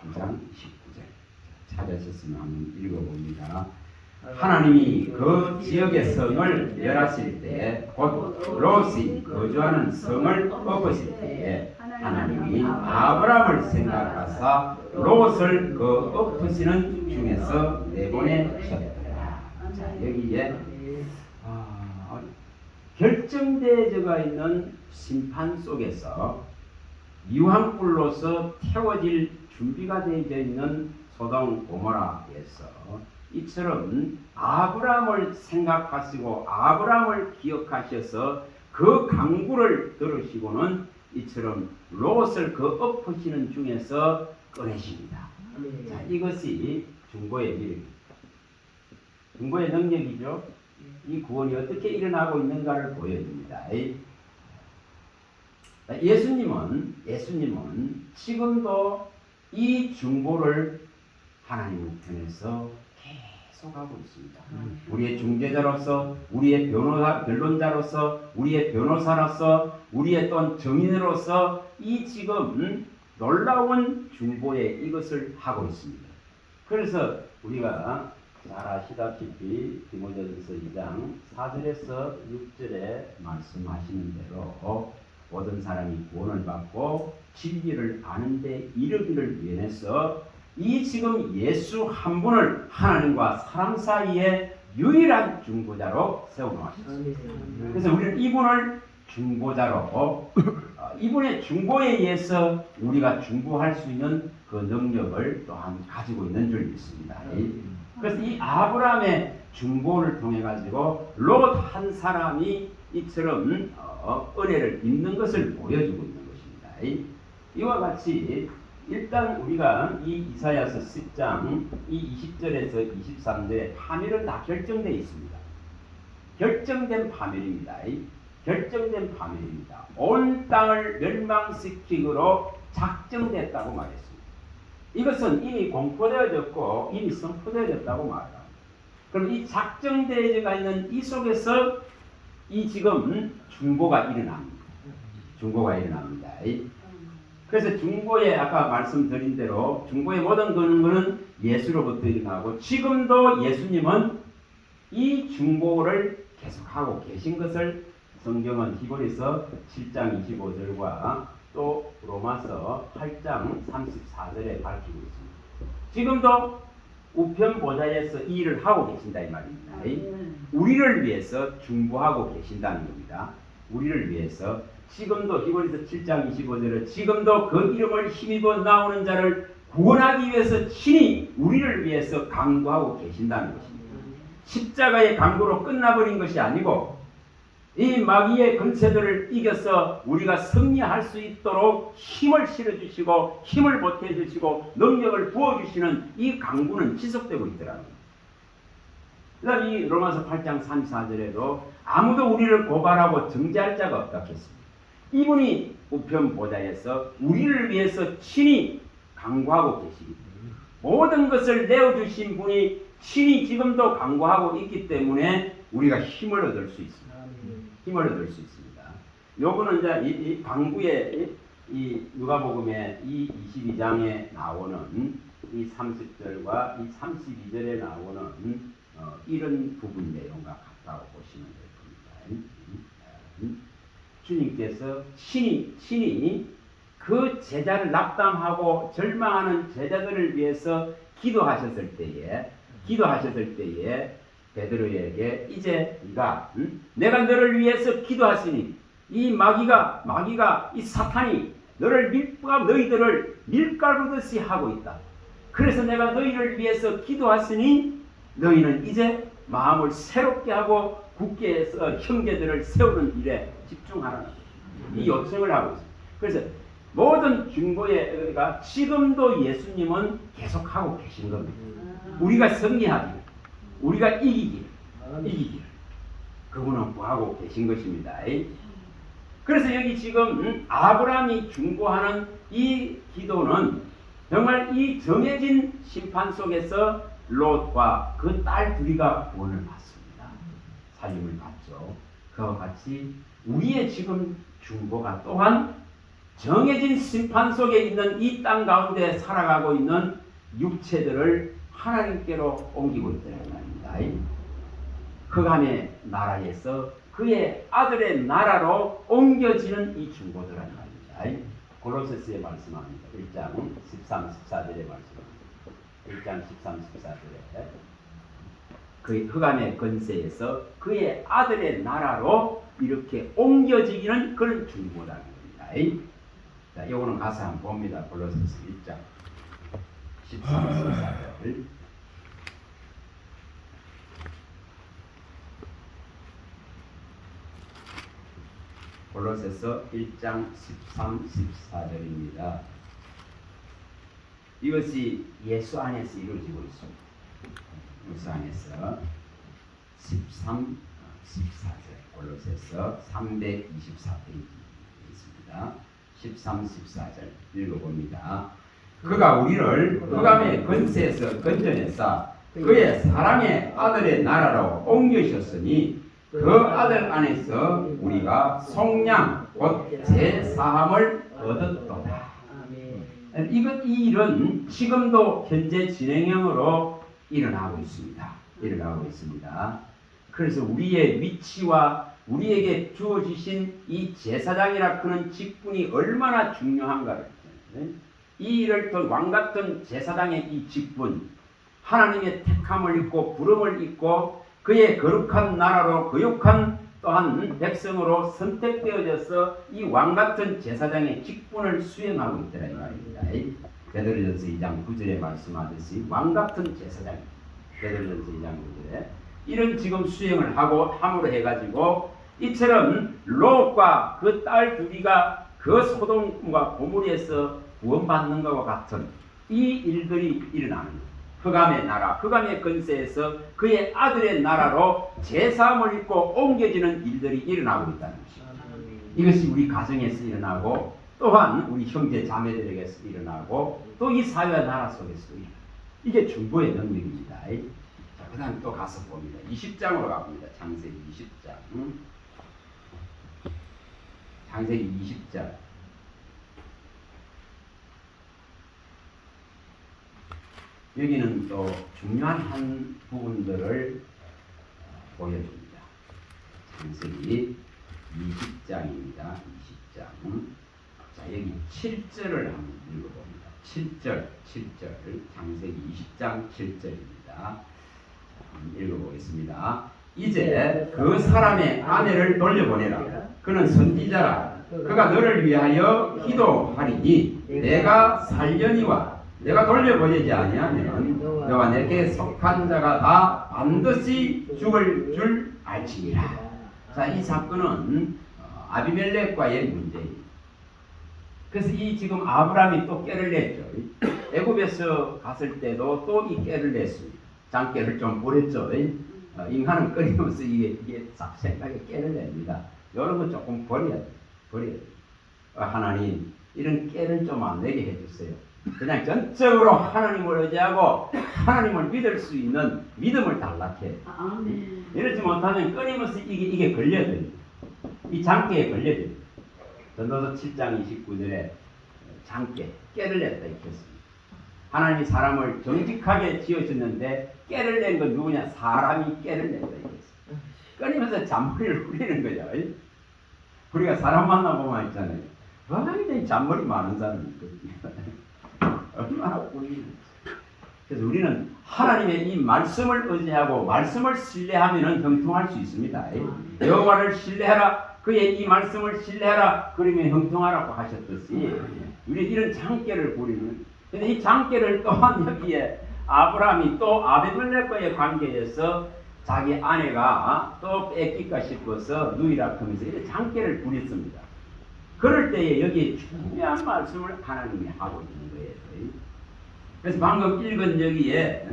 9장 19절 찾으셨으면 한번 읽어봅니다. 하나님이 그 지역의 성을 멸하실 때 곧 롯이 거주하는 성을 엎으실 때에 하나님이 아브라함을 생각하사 롯을 그 엎으시는 중에서 내보내셨더라. 자, 여기에 결정되어져 있는 심판 속에서 유황불로서 태워질 준비가 되어져 있는 소돔 고모라에서 이처럼 아브라함을 생각하시고 아브라함을 기억하셔서 그 강구를 들으시고는 이처럼 롯을 그 엎으시는 중에서 꺼내십니다. 자, 이것이 중보의 일입니다. 중보의 능력이죠. 이 구원이 어떻게 일어나고 있는가를 보여줍니다. 예수님은 지금도 이 중보를 하나님 편에서 계속하고 있습니다. 우리의 중재자로서, 우리의 변론자로서, 우리의 변호사로서, 우리의 또 정인으로서 이 지금 놀라운 중보에 이것을 하고 있습니다. 그래서 우리가 잘 아시다시피 디모데전서 2장 4절에서 6절에 말씀하시는 대로 모든 사람이 구원을 받고 진리를 아는데 이르기를 위해서 이 지금 예수 한 분을 하나님과 사람 사이에 유일한 중보자로 세워놓았습니다. 그래서 우리는 이분을 중보자로 이분의 중보에 의해서 우리가 중보할 수 있는 그 능력을 또한 가지고 있는 줄 믿습니다. 그래서 이 아브라함의 중보를 통해 가지고 롯 한 사람이 이처럼 은혜를 입는 것을 보여주고 있는 것입니다. 이와 같이 일단 우리가 이 이사야서 10장 이 20절에서 23절에 파멸은 다 결정되어 있습니다. 결정된 파멸입니다. 결정된 파멸입니다. 온 땅을 멸망시키기로 작정됐다고 말했습니다. 이것은 이미 공포되어졌고 이미 선포되어졌다고 말합니다. 그럼 이 작정되어져 있는 이 속에서 이 지금 중보가 일어납니다. 중보가 일어납니다. 그래서 중보에 아까 말씀드린 대로 중보의 모든 근원은 예수로부터 일어나고 지금도 예수님은 이 중보를 계속하고 계신 것을 성경은 히브리서 7장 25절과 또 로마서 8장 34절에 밝히고 있습니다. 지금도 우편 보좌에서 이 일을 하고 계신다 이 말입니다. 우리를 위해서 중보하고 계신다는 겁니다. 우리를 위해서 지금도 히브리서 7장 25절에 지금도 그 이름을 힘입어 나오는 자를 구원하기 위해서 친히 우리를 위해서 강구하고 계신다는 것입니다. 십자가의 강구로 끝나버린 것이 아니고 이 마귀의 근세들을 이겨서 우리가 승리할 수 있도록 힘을 실어주시고 힘을 보태주시고 능력을 부어주시는 이 강구는 지속되고 있더라고요. 그다음 이 로마서 8장 34절에도 아무도 우리를 고발하고 정죄할 자가 없다 했습니다. 이분이 우편 보좌에서 우리를 위해서 친히 강구하고 계시기 때문에 모든 것을 내어주신 분이 친히 지금도 강구하고 있기 때문에 우리가 힘을 얻을 수 있습니다. 힘을 얻을 수 있습니다. 요거는 이제 이 강구의 이 누가복음의 이 22장에 나오는 이 30절과 이 32절에 나오는 이런 부분 내용과 같다고 보시면 될 겁니다. 주님께서 친히 그 제자를 낙담하고 절망하는 제자들을 위해서 기도하셨을 때에 베드로에게 이제 네가 내가 너를 위해서 기도하시니 이 마귀가 이 사탄이 너희들을 밀가루듯이 하고 있다. 그래서 내가 너희를 위해서 기도하시니 너희는 이제 마음을 새롭게 하고 굳게 해서 형제들을 세우는 일에 집중하라는 이 요청을 하고 있습니다. 그래서 모든 중보가 지금도 예수님은 계속하고 계신 겁니다. 우리가 승리하기, 우리가 이기기 그분은 구하고 계신 것입니다. 그래서 여기 지금 아브라함이 중보하는 이 기도는 정말 이 정해진 심판 속에서 롯과 그 딸 둘이가 구원을 받습니다. 살림을 받죠. 그와 같이 우리의 지금 중보가 또한 정해진 심판 속에 있는 이 땅 가운데 살아가고 있는 육체들을 하나님께로 옮기고 있다는 말입니다. 흑암의 나라에서 그의 아들의 나라로 옮겨지는 이 중보들이란 말입니다. 골로새서에 말씀합니다. 1장 13, 14절에 말씀합니다. 1장 13, 14절에 그 흑암의 권세에서 그의 아들의 나라로 이렇게 옮겨지기는 그런 중보라는 겁니다. 자, 이거는 가서 한번 봅니다. 골로새서 1장 13, 14절. 골로새서 1장 13, 14절입니다. 이것이 예수 안에서 이루어지고 있습니다. 예수 안에서 13, 14절 골로새서 324페이지 있습니다. 13, 14절 읽어봅니다. 그가 우리를 흑암의 권세에서 건져내사 그의 사랑의 아들의 나라로 옮기셨으니 그 아들 안에서 우리가 속량 곧 제사함을 얻었도다. 이 일은 지금도 현재 진행형으로 일어나고 있습니다. 그래서 우리의 위치와 우리에게 주어지신 이 제사장이라 그런 직분이 얼마나 중요한가를, 이 일을 또 왕같은 제사장의 이 직분, 하나님의 택함을 입고 부름을 입고 그의 거룩한 나라로 거룩한 또한 백성으로 선택되어져서 이 왕같은 제사장의 직분을 수행하고 있다는 말입니다. 베드로전서 2장 9절에 말씀하듯이 왕같은 제사장, 베드로전서 2장 9절에 이런 지금 수행을 하고 함으로 해가지고 이처럼 롯과 그 딸 둘이가 그 소돔과 고모리에서 구원받는 것과 같은 이 일들이 일어나는 거예요. 흑암의 나라, 흑암의 권세에서 그의 아들의 나라로 제사함을 입고 옮겨지는 일들이 일어나고 있다는 것입니다. 이것이 우리 가정에서 일어나고 또한 우리 형제 자매들에게서 일어나고 또 이 사회와 나라 속에서 일어나고 이게 중보의 능력입니다. 자, 그 다음 또 가서 봅니다. 20장으로 가봅니다. 창세기 20장. 창세기 20장. 여기는 또 중요한 한 부분들을 보여줍니다. 창세기 20장입니다. 20장. 자, 여기 7절을 한번 읽어봅니다. 7절. 창세기 20장 7절입니다. 읽어보겠습니다. 이제 그 사람의 아내를 돌려보내라. 그는 선지자라. 그가 너를 위하여 기도하리니 내가 살려니와 내가 돌려보내지 아니하면 너와 내게 속한 자가 다 반드시 죽을 줄 알지니라. 자, 이 사건은 아비멜렉과의 문제입니다. 그래서 이 지금 아브라함이 또 깨를 냈죠. 애굽에서 갔을 때도 또 이 깨를 냈습니다. 장깨를 좀 부렸죠. 인간은 끊임없이 이게 생각에 깨를 냅니다. 이런 거 조금 버려야 돼. 하나님, 이런 깨를 좀 안 내게 해주세요. 그냥 전적으로 하나님을 의지하고 하나님을 믿을 수 있는 믿음을 달라해. 이러지 못하면 끊임없이 이게 걸려요. 이 장깨에 걸려요. 전도서 7장 29절에 장깨, 깨를 냈다 이렇게 했습니다. 하나님이 사람을 정직하게 지어주는데 깨를 낸 건 누구냐? 사람이 깨를 냈다 이렇게 했습니다. 끊임없이 잔머리를 후리는 거죠. 우리가 사람 만나보면 있잖아요. 굉장히 잔머리 많은 사람이 있거든요. 얼마나 꿀리는지. 그래서 우리는 하나님의 이 말씀을 의지하고 말씀을 신뢰하면 형통할 수 있습니다. 여호와를 신뢰하라. 그의 이 말씀을 신뢰하라. 그러면 형통하라고 하셨듯이 우리 이런 장깨를 부리는. 근데 이 장깨를 또한 여기에 아브라함이 또 아비멜렉과의 관계에서 자기 아내가 또 뺏길까 싶어서 누이라 하면서 이런 장깨를 부렸습니다. 그럴 때에 여기 중요한 말씀을 하나님이 하고 있는 거예요. 그래서 방금 읽은 여기에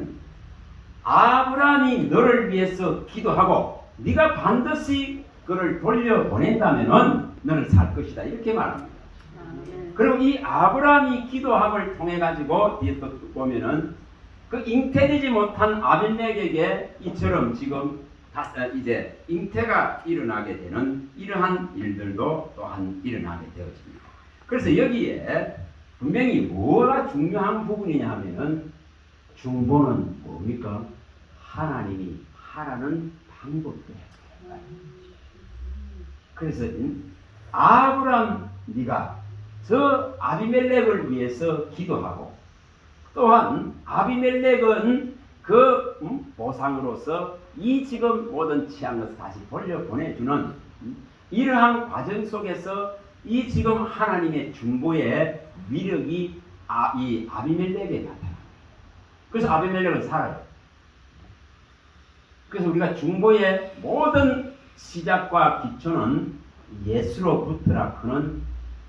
아브라함이 너를 위해서 기도하고 네가 반드시 그를 돌려보낸다면 너는 살 것이다 이렇게 말합니다. 그리고 이 아브라함이 기도함을 통해 가지고 뒤에 또 보면은 그 잉태되지 못한 아비멜렉에게 이처럼 지금 이제 잉태가 일어나게 되는 이러한 일들도 또한 일어나게 되어집니다. 그래서 여기에 분명히 뭐가 중요한 부분이냐 하면은 중보는 뭡니까? 하나님이 하라는 방법대로. 그래서 아브람 네가 저 아비멜렉을 위해서 기도하고 또한 아비멜렉은 그 보상으로서 이 지금 모든 취한 것을 다시 돌려보내주는 이러한 과정 속에서 이 지금 하나님의 중보의 위력이 이 아비멜렉에 나타납니다. 그래서 아비멜렉은 살아요. 그래서 우리가 중보의 모든 시작과 기초는 예수로부터라 그는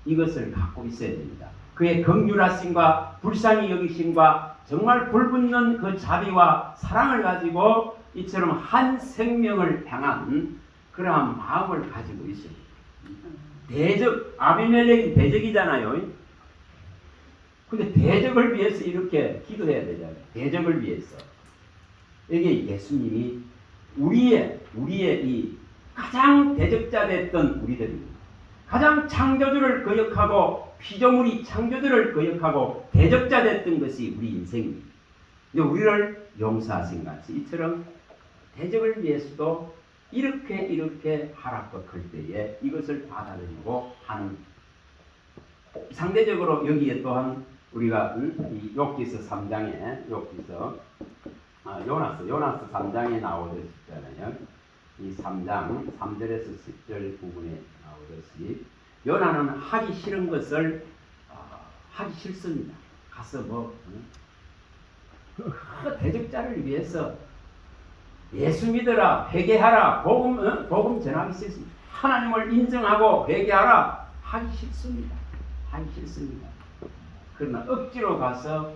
이것을 갖고 있어야 됩니다. 그의 긍휼하심과 불쌍히 여기심과 정말 불붙는 그 자비와 사랑을 가지고 이처럼 한 생명을 향한 그러한 마음을 가지고 있어요. 대적, 아비멜렉이 대적이잖아요. 근데 대적을 위해서 이렇게 기도해야 되잖아요. 대적을 위해서. 이게 예수님이 우리의 이 가장 대적자 됐던 우리들입니다. 가장 창조주를 거역하고 피조물이 창조주를 거역하고 대적자 됐던 것이 우리 인생입니다. 우리를 용서하신 같이 이처럼 대적을 위해서도 이렇게 하락할 때에 이것을 받아들이고 하는 상대적으로 여기에 또한 우리가 이 욥기서 3장에 요나스 3장에 나오듯이잖아요. 이 3장 3절에서 10절 부분에 나오듯이 요나는 하기 싫은 것을 하기 싫습니다. 가서 그 대적자를 위해서 예수 믿어라, 회개하라, 복음 전하기 싫습니다. 하나님을 인정하고 회개하라 하기 싫습니다. 하기 싫습니다. 그러나 억지로 가서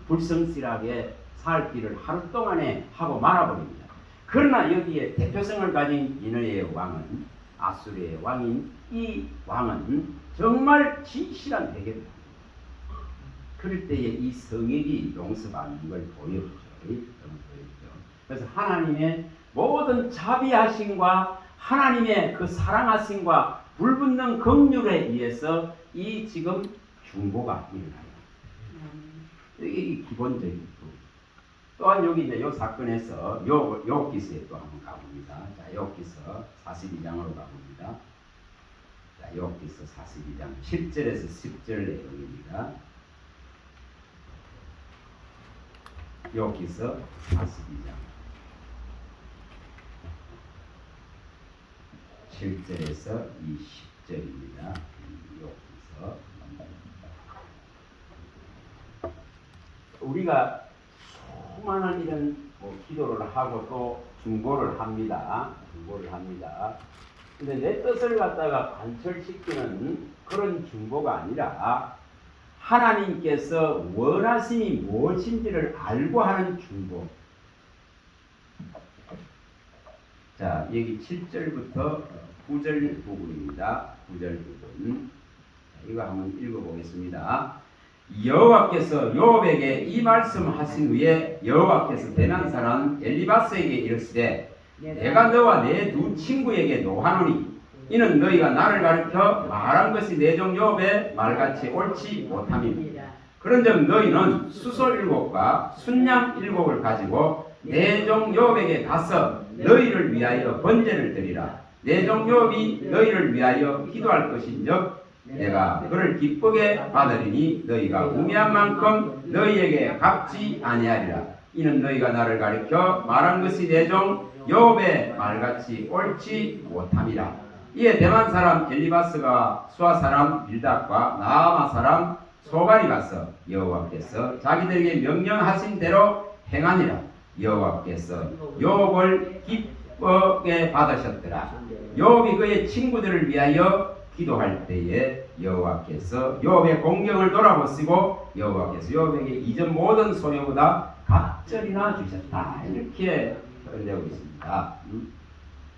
불성실하게 살 길을 하루 동안에 하고 말아버립니다. 그러나 여기에 대표성을 가진 니느웨의 왕은 아수르의 왕인 이 왕은 정말 진실한 회개입니다. 그럴 때에 이 성읍이 용서받는 걸 보여주죠. 그래서 하나님의 모든 자비하심과 하나님의 그 사랑하심과 불붙는 긍휼에 의해서 이 지금 중보가 일어나요. 이게 기본적인 부분. 또한 여기 이제 요 사건에서 욥기서에 또 한번 가봅니다. 자, 욥기서 42장으로 가봅니다. 자, 욥기서 42장 7절에서 10절 내용입니다. 욥기서 42장 7절에서 20절입니다. 욥기서 우리가 수많은 이런 기도를 하고 또 중보를 합니다. 근데 내 뜻을 갖다가 관철시키는 그런 중보가 아니라 하나님께서 원하심이 무엇인지를 알고 하는 중보. 자, 여기 7절부터 9절 부분입니다. 9절 부분. 이거 한번 읽어보겠습니다. 여호와께서 욥에게 이 말씀하신 후에 여호와께서 대난 사람 엘리바스에게 이르시되 내가 너와 내 두 친구에게 노하노니 이는 너희가 나를 가르쳐 말한 것이 내 종 욥의 말같이 옳지 못함이니라. 그런즉 너희는 수소 7과 순양 7을 가지고 내 종 욥에게 가서 너희를 위하여 번제를 드리라. 내 종 욥이 너희를 위하여 기도할 것인즉 내가 그를 기쁘게 받으리니 너희가 우매한 만큼 너희에게 갚지 아니하리라. 이는 너희가 나를 가리켜 말한 것이 내 종 욥의 말같이 옳지 못함이라. 이에 대만 사람 엘리바스가 수아 사람 빌닷과 나아마 사람 소발이 가서 여호와께서 자기들에게 명령하신 대로 행하니라. 여호와께서 욥을 기쁘게 받으셨더라. 욥이 그의 친구들을 위하여 기도할 때에 여호와께서 욥의 공경을 돌아보시고 여호와께서 욥에게 이전 모든 소유보다 갑절이나 주셨다. 이렇게 표현되고 있습니다.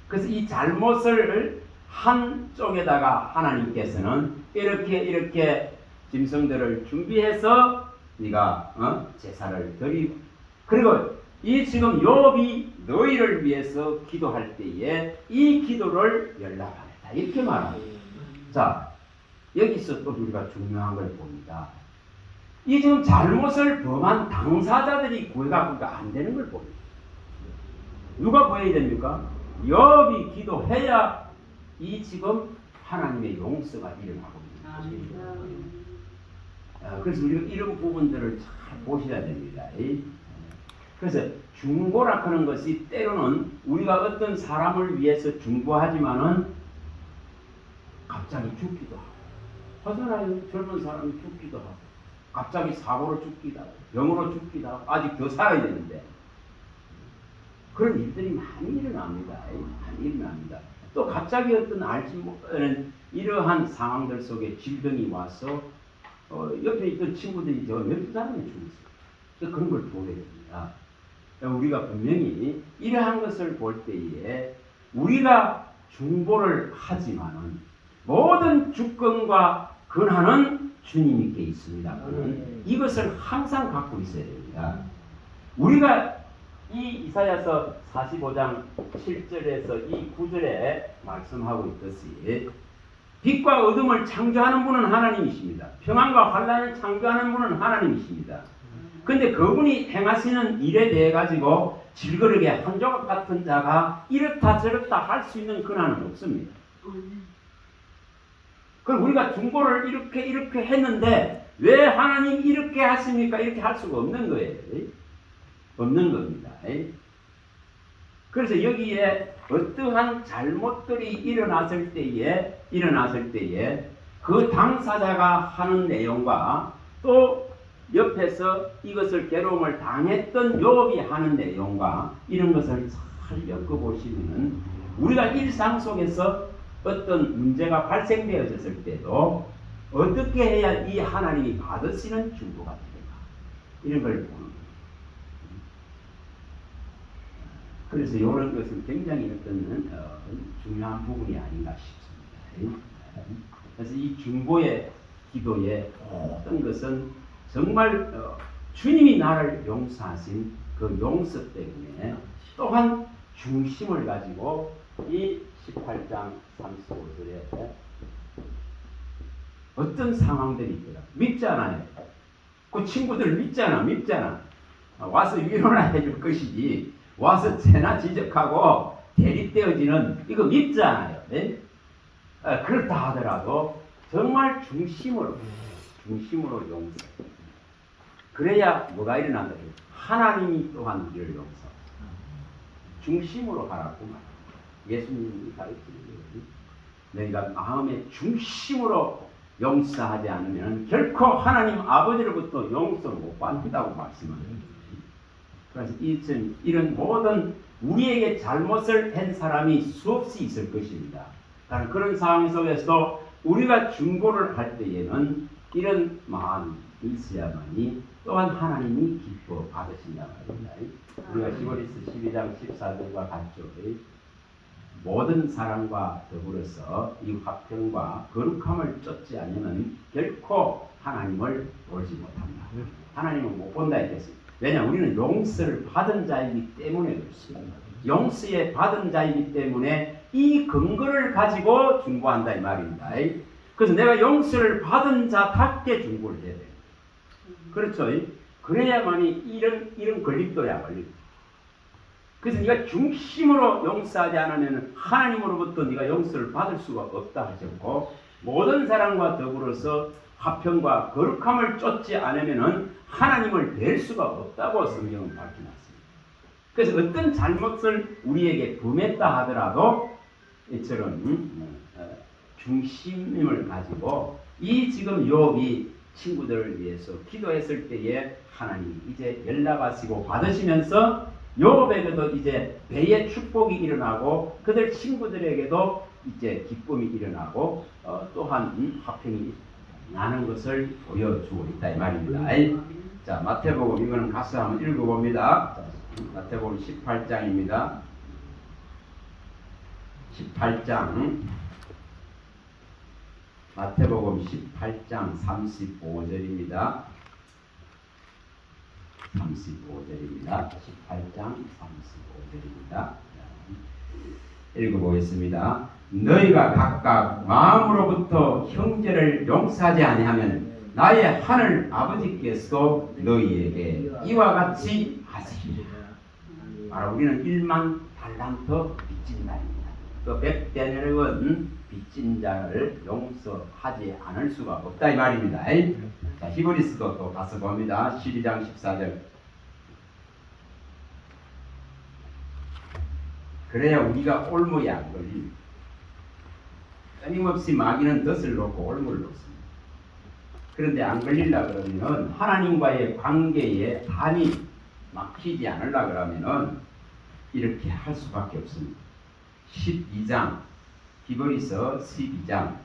그래서 이 잘못을 한쪽에다가 하나님께서는 이렇게 짐승들을 준비해서 네가 제사를 드리고 그리고 이 지금 욥이 너희를 위해서 기도할 때에 이 기도를 연락하겠다. 이렇게 말합니다. 자, 여기서 또 우리가 중요한 걸 봅니다. 이 지금 잘못을 범한 당사자들이 구해가 안 되는 걸 봅니다. 누가 구해야 됩니까? 욥이 기도해야 이 지금 하나님의 용서가 일어나고 있는 것입니다. 그래서 우리가 이런 부분들을 잘 보셔야 됩니다. 그래서 중보라 하는 것이 때로는 우리가 어떤 사람을 위해서 중보하지만은 갑자기 죽기도 하고, 하잖아요. 젊은 사람이 죽기도 하고, 갑자기 사고로 죽기도 하고, 병으로 죽기도 하고, 아직 더 살아야 되는데 그런 일들이 많이 일어납니다. 많이 일어납니다. 또 갑자기 어떤 알지 못하는 이러한 상황들 속에 질병이 와서 옆에 있던 친구들이 저 몇 사람이 죽었어요. 그런 걸 보게 됩니다. 우리가 분명히 이러한 것을 볼 때에 우리가 중보를 하지만은 모든 주권과 권한은 주님께 있습니다. 이것을 항상 갖고 있어야 됩니다. 우리가 이 이사야서 45장 7절에서 이 9절에 말씀하고 있듯이 빛과 어둠을 창조하는 분은 하나님이십니다. 평안과 환난을 창조하는 분은 하나님이십니다. 그런데 그분이 행하시는 일에 대해 가지고 질거르게 한 조각 같은 자가 이렇다 저렇다 할 수 있는 권한은 없습니다. 그럼 우리가 중보를 이렇게 했는데 왜 하나님 이렇게 하십니까? 이렇게 할 수가 없는 거예요. 없는 겁니다. 그래서 여기에 어떠한 잘못들이 일어났을 때에 그 당사자가 하는 내용과 또 옆에서 이것을 괴로움을 당했던 욥이 하는 내용과 이런 것을 잘 엮어보시면 우리가 일상 속에서 어떤 문제가 발생되어졌을 때도 어떻게 해야 이 하나님이 받으시는 중보가 되는가 이런 걸 보는 거예요. 그래서 이런 것은 굉장히 어떤 중요한 부분이 아닌가 싶습니다. 그래서 이 중보의 기도의 모든 것은 정말 주님이 나를 용서하신 그 용서 때문에 또한 중심을 가지고 이 18장 35절에 어떤 상황들이 있더라. 믿잖아요. 그 친구들 믿잖아. 와서 위로나 해줄 것이지 와서 죄나 지적하고 대립되어지는 이거 믿잖아요. 네? 그렇다 하더라도 정말 중심으로 용서. 그래야 뭐가 일어난다. 하나님이 또한 우리를 용서. 중심으로 가라고 말합니다. 예수님이 가르치는 거예요. 너희가 마음의 중심으로 용서하지 않으면 결코 하나님 아버지로부터 용서를 못 받는다고 말씀합니다. 그래서 이런 모든 우리에게 잘못을 한 사람이 수없이 있을 것입니다. 그런 상황 속에서도 우리가 중보를 할 때에는 이런 마음이 있어야만이 또한 하나님이 기뻐 받으신다 말입니다. 우리가 히브리서 12장 14절과 같죠. 모든 사람과 더불어서 이 화평과 거룩함을 쫓지 않으면 결코 하나님을 보지 못한다. 하나님은 못 본다 했습니다. 왜냐 우리는 용서를 받은 자이기 때문에 그렇습니다. 용서에 받은 자이기 때문에 이 근거를 가지고 중보한다 이 말입니다. 그래서 내가 용서를 받은 자답게 중보를 해야 돼요. 그렇죠? 그래야만이 이런 걸림돌이 안 걸립니다. 그래서 네가 중심으로 용서하지 않으면 하나님으로부터 네가 용서를 받을 수가 없다 하셨고 모든 사람과 더불어서 화평과 거룩함을 쫓지 않으면 하나님을 뵐 수가 없다고 성경은 밝혀놨습니다. 그래서 어떤 잘못을 우리에게 범했다 하더라도 이처럼 중심을 가지고 이 지금 욥이 친구들을 위해서 기도했을 때에 하나님이 이제 연락하시고 받으시면서 욥에게도 이제 배의 축복이 일어나고 그들 친구들에게도 이제 기쁨이 일어나고 또한 화평이 나는 것을 보여주고 있다 이 말입니다. 자 마태복음 이거는 가서 한번 읽어봅니다. 마태복음 18장입니다. 18장 마태복음 18장 35절입니다. 35절입니다. 18장 35절입니다. 읽어보겠습니다. 너희가 각각 마음으로부터 형제를 용서하지 아니하면 나의 하늘 아버지께서도 너희에게 이와 같이 하시리라. 바로 우리는 1만 달란트 빚진 자입니다. 그 100데나리온 빚진 자를 용서하지 않을 수가 없다 이 말입니다. 자, 히브리스도 또 가서 봅니다. 12장 14절. 그래야 우리가 올무에 안 걸립니다. 끊임없이 마귀는 덫을 놓고 올무를 놓습니다. 그런데 안 걸리려 그러면은 하나님과의 관계에 담이 막히지 않으려 그러면은 이렇게 할 수밖에 없습니다. 12장 히브리서 12장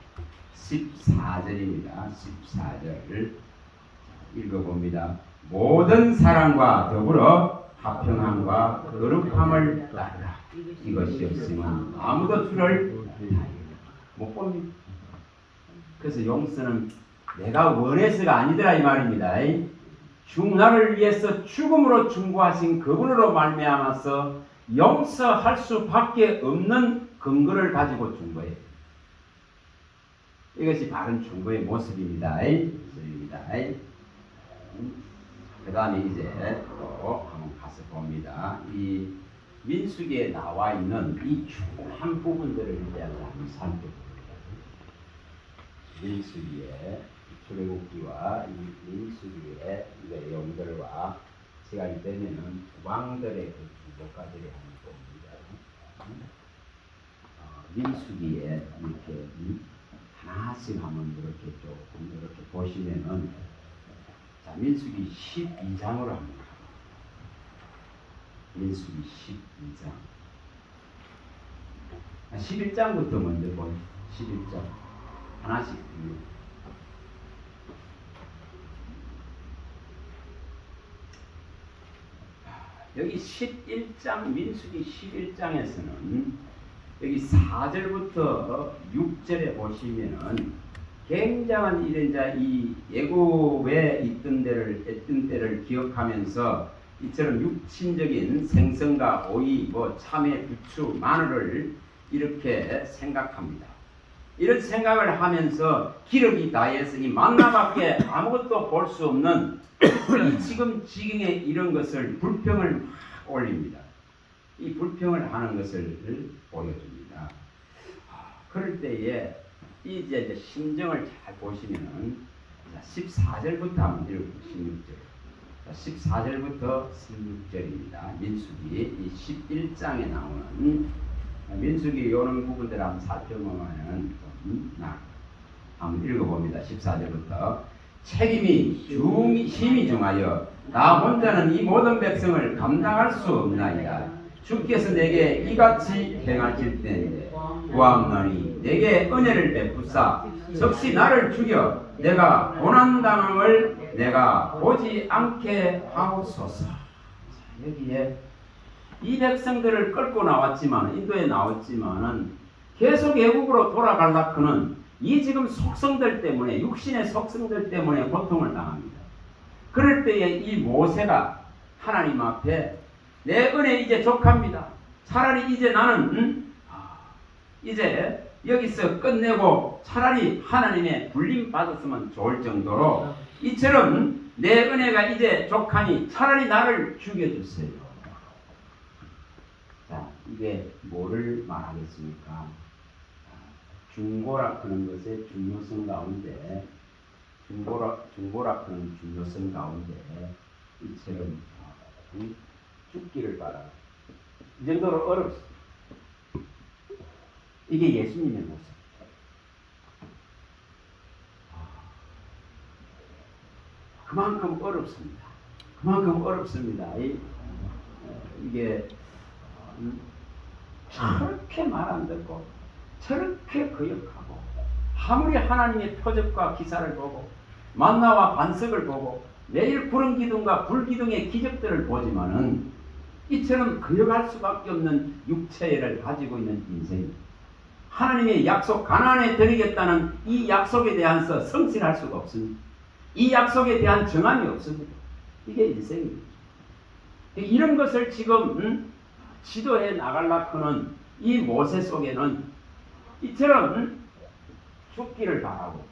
14절입니다. 14절을 읽어봅니다. 모든 사랑과 더불어 화평함과 거룩함을 따르라. 이것이 없으면 아무도 주를 못 봅니다. 그래서 용서는 내가 원해서가 아니더라 이 말입니다. 나를 위해서 죽음으로 중보하신 그분으로 말미암아서 용서할 수밖에 없는 근거를 가지고 중보해요. 이것이 바른 중보의 모습입니다. 그 다음에 이제 또 한번 가서 봅니다. 이 민수기에 나와 있는 이 중요한 부분들을 이제 한번 살펴봅니다. 민수기에 출애굽기와 이 민수기의 내용들과 시간이 되면은 왕들의 그 중보까지를 한번 봅니다. 민수기에 이렇게 하나씩 한번 이렇게 조금 이렇게 보시면은 자 민수기 12장으로 한번 민수기 12장 11장부터 먼저 보세요. 11장 하나씩 여기 11장 민수기 11장에서는 여기 4절부터 6절에 보시면은 굉장한 이런 이 애굽에 있던 때를 기억하면서 이처럼 육신적인 생선과 오이, 참외, 부추, 마늘을 이렇게 생각합니다. 이런 생각을 하면서 기력이 다해서 이 만나밖에 아무것도 볼 수 없는 이 지경에 이런 것을 불평을 막 올립니다. 이 불평을 하는 것을 보여줍니다. 그럴 때에 이제 심정을 잘 보시면은 14절부터 한번 읽어보시면 16절. 14절부터 16절입니다. 민수기 이 11장에 나오는 민수기 이런 부분들 한번 살펴보면은 한번 읽어봅니다. 14절부터 책임이 심히 중하여 나 혼자는 이 모든 백성을 감당할 수 없나이다. 주께서 내게 이같이 행하실 때 구하옵나니 내게 은혜를 베푸사 적시 나를 죽여 내가 고난당함을 내가 보지 않게 하옵소서. 여기에 이 백성들을 끌고 나왔지만 인도에 나왔지만은 계속 애국으로 돌아가려고는 이 지금 속성들 때문에 육신의 속성들 때문에 고통을 당합니다. 그럴 때에 이 모세가 하나님 앞에 내 은혜 이제 족합니다. 차라리 이제 나는 이제 여기서 끝내고 차라리 하나님의 불림 받았으면 좋을 정도로 이처럼 내 은혜가 이제 족하니 차라리 나를 죽여주세요. 자, 이게 뭐를 말하겠습니까? 중보라 하는 것의 중요성 가운데 중보라 하는 중요성 가운데 이처럼 죽기를 바라. 이 정도로 어렵습니다. 이게 예수님의 모습. 그만큼 어렵습니다. 그만큼 어렵습니다. 이게 저렇게 말 안 듣고 저렇게 거역하고 아무리 하나님의 표적과 기사를 보고 만나와 반석을 보고 매일 구름 기둥과 불 기둥의 기적들을 보지만은 이처럼 거역할 수밖에 없는 육체를 가지고 있는 인생. 하나님의 약속 가나안에 드리겠다는 이 약속에 대해서 성실할 수가 없습니다. 이 약속에 대한 정함이 없습니다. 이게 인생입니다. 이런 것을 지금 지도해 나가려고는 이 모세 속에는 이처럼 죽기를 바라고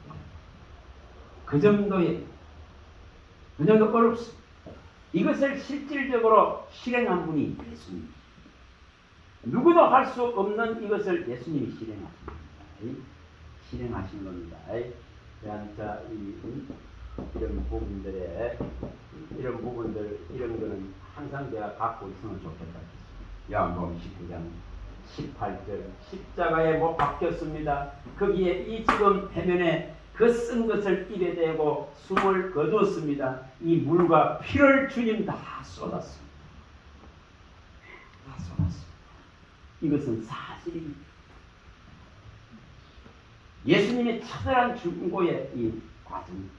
그 정도의 어렵습니다. 이것을 실질적으로 실행한 분이 예수님. 누구도 할 수 없는 이것을 예수님이 실행하신 겁니다. 그러니까 이런 부분들 이런 거는 항상 내가 갖고 있으면 좋겠다. 요한복음 19장 18절 십자가에 못 박혔습니다. 거기에 이 지금 해면에 그 쓴 것을 입에 대고 숨을 거두었습니다. 이 물과 피를 주님 다 쏟았습니다. 다 쏟았습니다. 이것은 사실입니다. 예수님의 처절한 중고의 이 과정,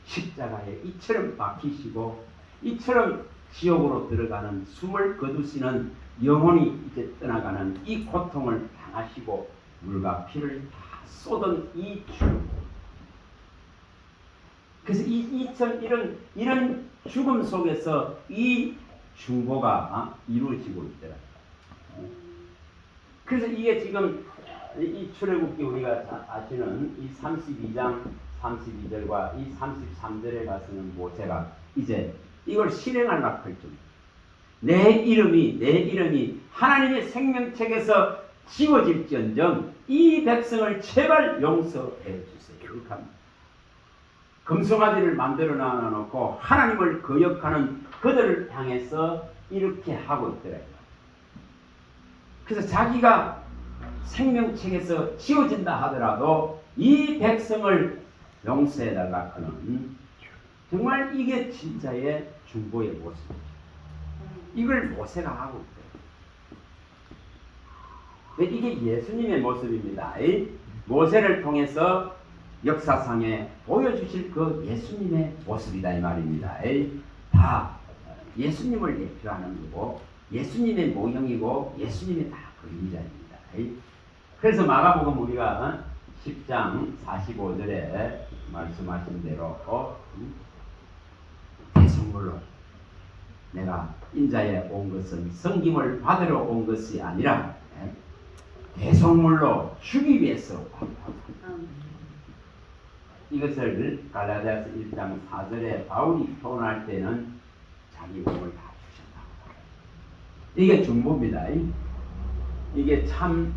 십자가에 이처럼 박히시고 이처럼 지옥으로 들어가는 숨을 거두시는 영혼이 이제 떠나가는 이 고통을 당하시고 물과 피를 다 쏟은 이 죽음. 그래서 이런 죽음 속에서 이 중보가 이루어지고 있더라. 그래서 이게 지금 이 출애굽기 우리가 아시는 이 32장 32절과 이 33절에 가서는 모세가 이제 이걸 실행할 막할 줄. 내 이름이 하나님의 생명책에서 지워질지언정 이 백성을 제발 용서해 주세요. 이렇게 합니다. 금송아지를 만들어 놔놓고 하나님을 거역하는 그들을 향해서 이렇게 하고 있더라고요. 그래서 자기가 생명책에서 지워진다 하더라도 이 백성을 용서해달라 하는 정말 이게 진짜의 중보의 모습이죠. 이걸 모세가 하고 있어요. 이게 예수님의 모습입니다. 모세를 통해서 역사상에 보여주실 그 예수님의 모습이다 이 말입니다. 다 예수님을 대표하는 거고 예수님의 모형이고 예수님의 다 그림자입니다. 그래서 마가복음 우리가 10장 45절에 말씀하신 대로 대성물로 내가 인자에 온 것은 성김을 받으러 온 것이 아니라 대성물로 주기 위해서 이것을 갈라디아서 1장 4절에 바울이 표현할 때는 자기 몸을 다 주셨다. 이게 중보입니다. 이게 참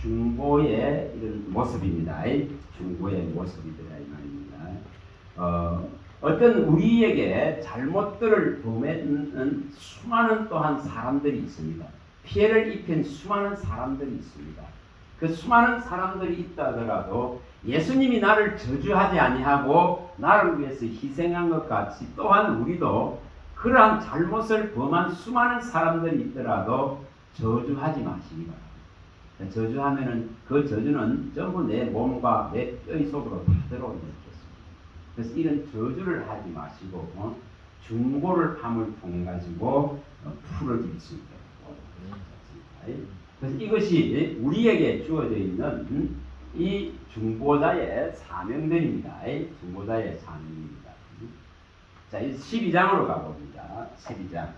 중보의 이런 모습입니다. 중보의 모습이더라 이 말입니다. 어떤 우리에게 잘못들을 범하는 수많은 또한 사람들이 있습니다. 피해를 입힌 수많은 사람들이 있습니다. 그 수많은 사람들이 있다 하더라도 예수님이 나를 저주하지 아니하고 나를 위해서 희생한 것 같이 또한 우리도 그러한 잘못을 범한 수많은 사람들이 있더라도 저주하지 마시기 바랍니다. 저주하면은 그 저주는 전부 내 몸과 내 뼈 속으로 다 들어오는 것입니다. 그래서 이런 저주를 하지 마시고 중보를 함을 통해 가지고 풀어질 수 있도록. 그래서 이것이 우리에게 주어져 있는 이 중보자의 사명들입니다. 중보자의 사명입니다. 자, 12장으로 가봅니다. 12장.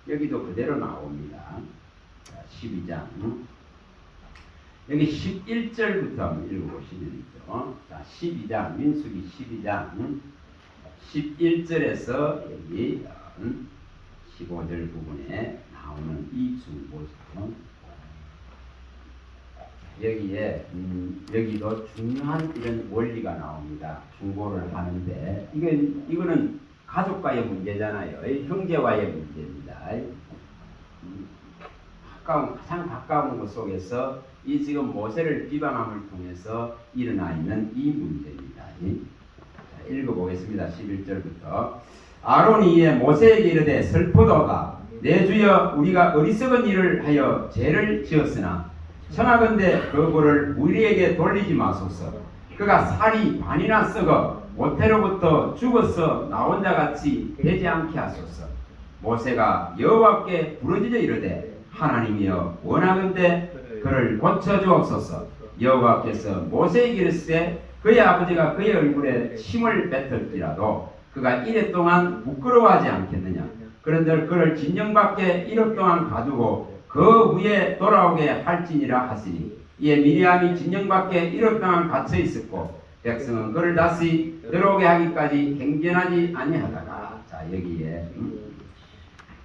여기도 그대로 나옵니다. 12장. 여기 11절부터 한번 읽어보시면요. 자, 12장, 민수기 12장 11절에서 여기 15절 부분에 나오는 이 중보죠. 여기에 여기도 중요한 이런 원리가 나옵니다. 중보를 하는데 이거는 가족과의 문제잖아요. 형제와의 문제입니다. 가장 가까운 것 속에서 이 지금 모세를 비방함을 통해서 일어나 있는 이 문제입니다. 자, 읽어보겠습니다. 11절부터 아론이 이에 모세에게 이르되 슬프도다 내 주여 우리가 어리석은 일을 하여 죄를 지었으나 청하건대 그 벌을 우리에게 돌리지 마소서. 그가 살이 반이나 썩어 모태로부터 죽어서 나온 자 같이 되지 않게 하소서. 모세가 여호와께 부르짖어 이르되 하나님이여 원하건대 그를 고쳐 주옵소서. 여호와께서 모세에게 이르시되 그의 아버지가 그의 얼굴에 침을 뱉을지라도 그가 이래 동안 부끄러워하지 않겠느냐. 그런데 그를 진영 밖에 1년 동안 가두고 그 후에 돌아오게 할지니라 하시니 이에 미리암이 진영 밖에 1월 동안 갇혀 있었고 백성은 그를 다시 들어오게 하기까지 행전하지 아니하다가 자 여기에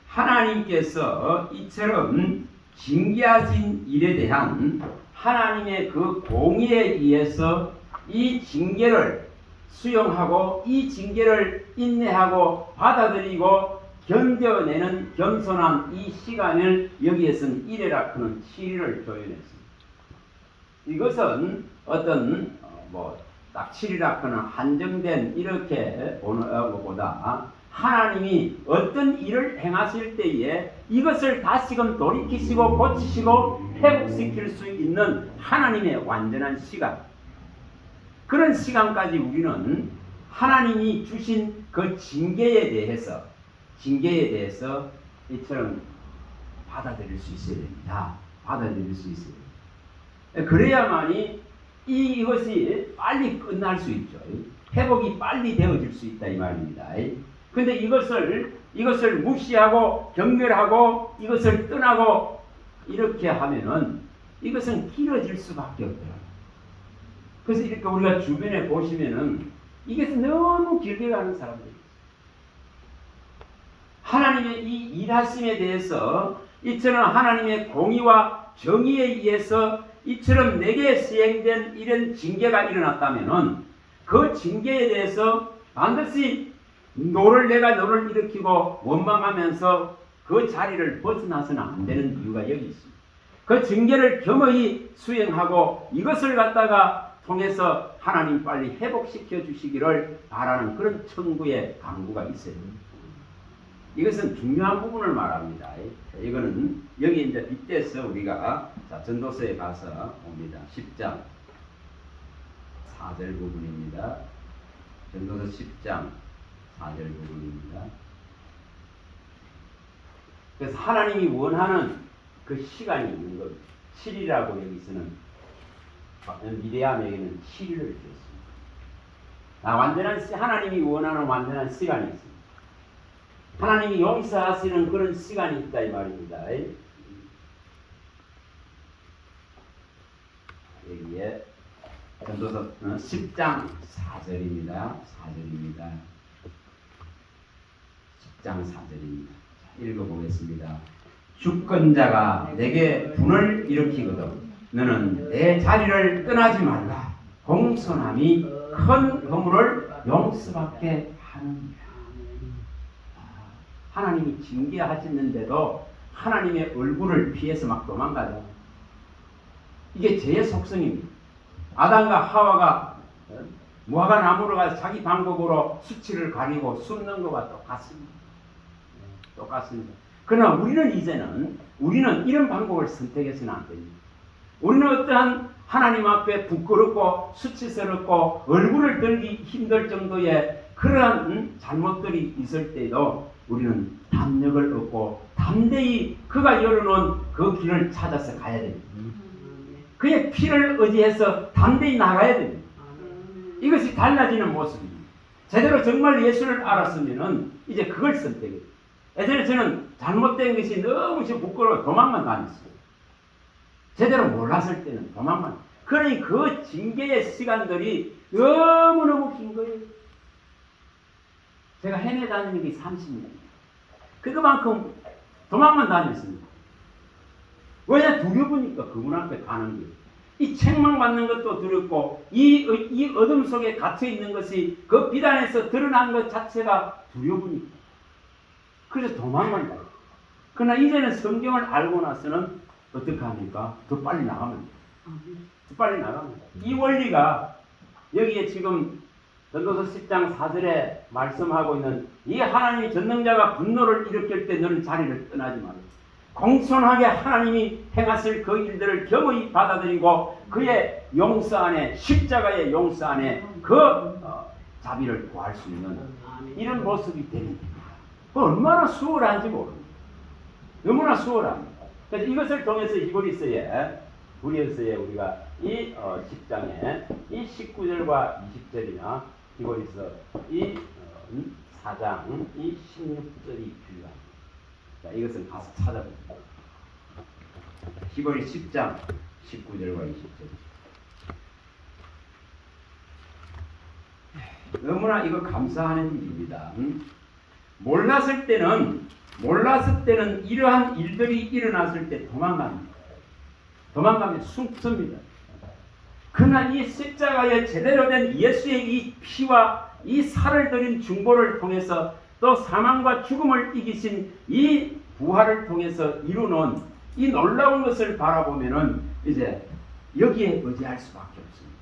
하나님께서 이처럼 징계하신 일에 대한 하나님의 그 공의에 의해서 이 징계를 수용하고 이 징계를 인내하고 받아들이고 견뎌내는 겸손한 이 시간을 여기에서는 이래라 크는 7일을 표현했습니다. 이것은 어떤 딱 7이라 크는 한정된 이렇게 보는 것보다 하나님이 어떤 일을 행하실 때에 이것을 다시금 돌이키시고 고치시고 회복시킬 수 있는 하나님의 완전한 시간, 그런 시간까지 우리는 하나님이 주신 그 징계에 대해서 이처럼 받아들일 수 있어야 됩니다. 받아들일 수 있어야 됩니다. 그래야만이 이것이 빨리 끝날 수 있죠. 회복이 빨리 되어질 수 있다 이 말입니다. 근데 이것을 무시하고 경멸하고 이것을 떠나고 이렇게 하면은 이것은 길어질 수밖에 없더라고요. 그래서 이렇게 우리가 주변에 보시면은 이것은 너무 길게 가는 사람들이 있어요. 하나님의 이 일하심에 대해서 이처럼 하나님의 공의와 정의에 의해서 이처럼 내게 시행된 이런 징계가 일어났다면은 그 징계에 대해서 반드시 내가 너를 일으키고 원망하면서 그 자리를 벗어나서는 안 되는 이유가 여기 있습니다. 그 징계를 겸허히 수행하고 이것을 갖다가 통해서 하나님 빨리 회복시켜 주시기를 바라는 그런 청구의 강구가 있어요. 이것은 중요한 부분을 말합니다. 이거는 여기 이제 빗대서 우리가 전도서에 가서 봅니다. 10장 4절 부분입니다. 전도서 10장 4절 부분입니다. 그래서 하나님이 원하는 그 시간이 있는 것, 7이라고 여기서는 미리암에게는 7일을 주었습니다. 하나님이 원하는 완전한 시간이 있습니다. 하나님이 용서하시는 그런 시간이 있다 이 말입니다. 여기에 전도서 10장 4절입니다. 10장 4절입니다. 읽어보겠습니다. 주권자가 내게 분을 일으키거든 너는 내 자리를 떠나지 말라. 공손함이 큰 허물을 용서받게 하느니라. 하나님이 징계하시는데도 하나님의 얼굴을 피해서 막 도망가죠. 이게 죄의 속성입니다. 아담과 하와가 무화과 나무로 가서 자기 방법으로 수치를 가리고 숨는 것과 똑같습니다. 똑같습니다. 그러나 우리는 이런 방법을 선택해서는 안 됩니다. 우리는 어떠한 하나님 앞에 부끄럽고 수치스럽고 얼굴을 들기 힘들 정도의 그러한 잘못들이 있을 때에도 우리는 담력을 얻고 담대히 그가 열어놓은 그 길을 찾아서 가야 됩니다. 그의 피를 의지해서 담대히 나가야 됩니다. 이것이 달라지는 모습입니다. 제대로 정말 예수를 알았으면은 이제 그걸 선택해요. 예전에 저는 잘못된 것이 너무 부끄러워 도망만 다녔어요. 제대로 몰랐을 때는 도망만. 그러니 그 징계의 시간들이 너무너무 긴 거예요. 제가 해내 다니는 게 30년. 그만큼 도망만 다녔습니다. 왜냐? 두려우니까 그분 앞에 가는 게. 이 책망받는 것도 두렵고 이 어둠 속에 갇혀 있는 것이 그 비단에서 드러난 것 자체가 두려우니까. 그래서 도망만 가요. 그러나 이제는 성경을 알고 나서는 어떻게 합니까? 더 빨리 나가면 돼요. 더 빨리 나가면 돼요. 이 원리가 여기에 지금 전도서 10장 4절에 말씀하고 있는 이 하나님이 전능자가 분노를 일으킬 때 너는 자리를 떠나지 말라. 공손하게 하나님이 행하실 그 일들을 겸허히 받아들이고 그의 용서 안에 십자가의 용서 안에 그 자비를 구할 수 있는 이런 모습이 되는 겁니다. 얼마나 수월한지 모릅니다. 너무나 수월합니다. 그래서 이것을 통해서 히브리서에 우리가 이 10장에 이 19절과 20절이나 히브리서 이 4장 이 16절이 필요합니다. 자, 이것을 가서 찾아봅니다. 히브리 10장 19절과 20절. 너무나 이거 감사하는 일입니다. 몰랐을 때는 이러한 일들이 일어났을 때 도망가면 숨습니다. 그러나 이 십자가에 제대로 된 예수의 이 피와 이 살을 들인 중보를 통해서 또 사망과 죽음을 이기신 이 부활을 통해서 이루는 이 놀라운 것을 바라보면은 이제 여기에 의지할 수밖에 없습니다.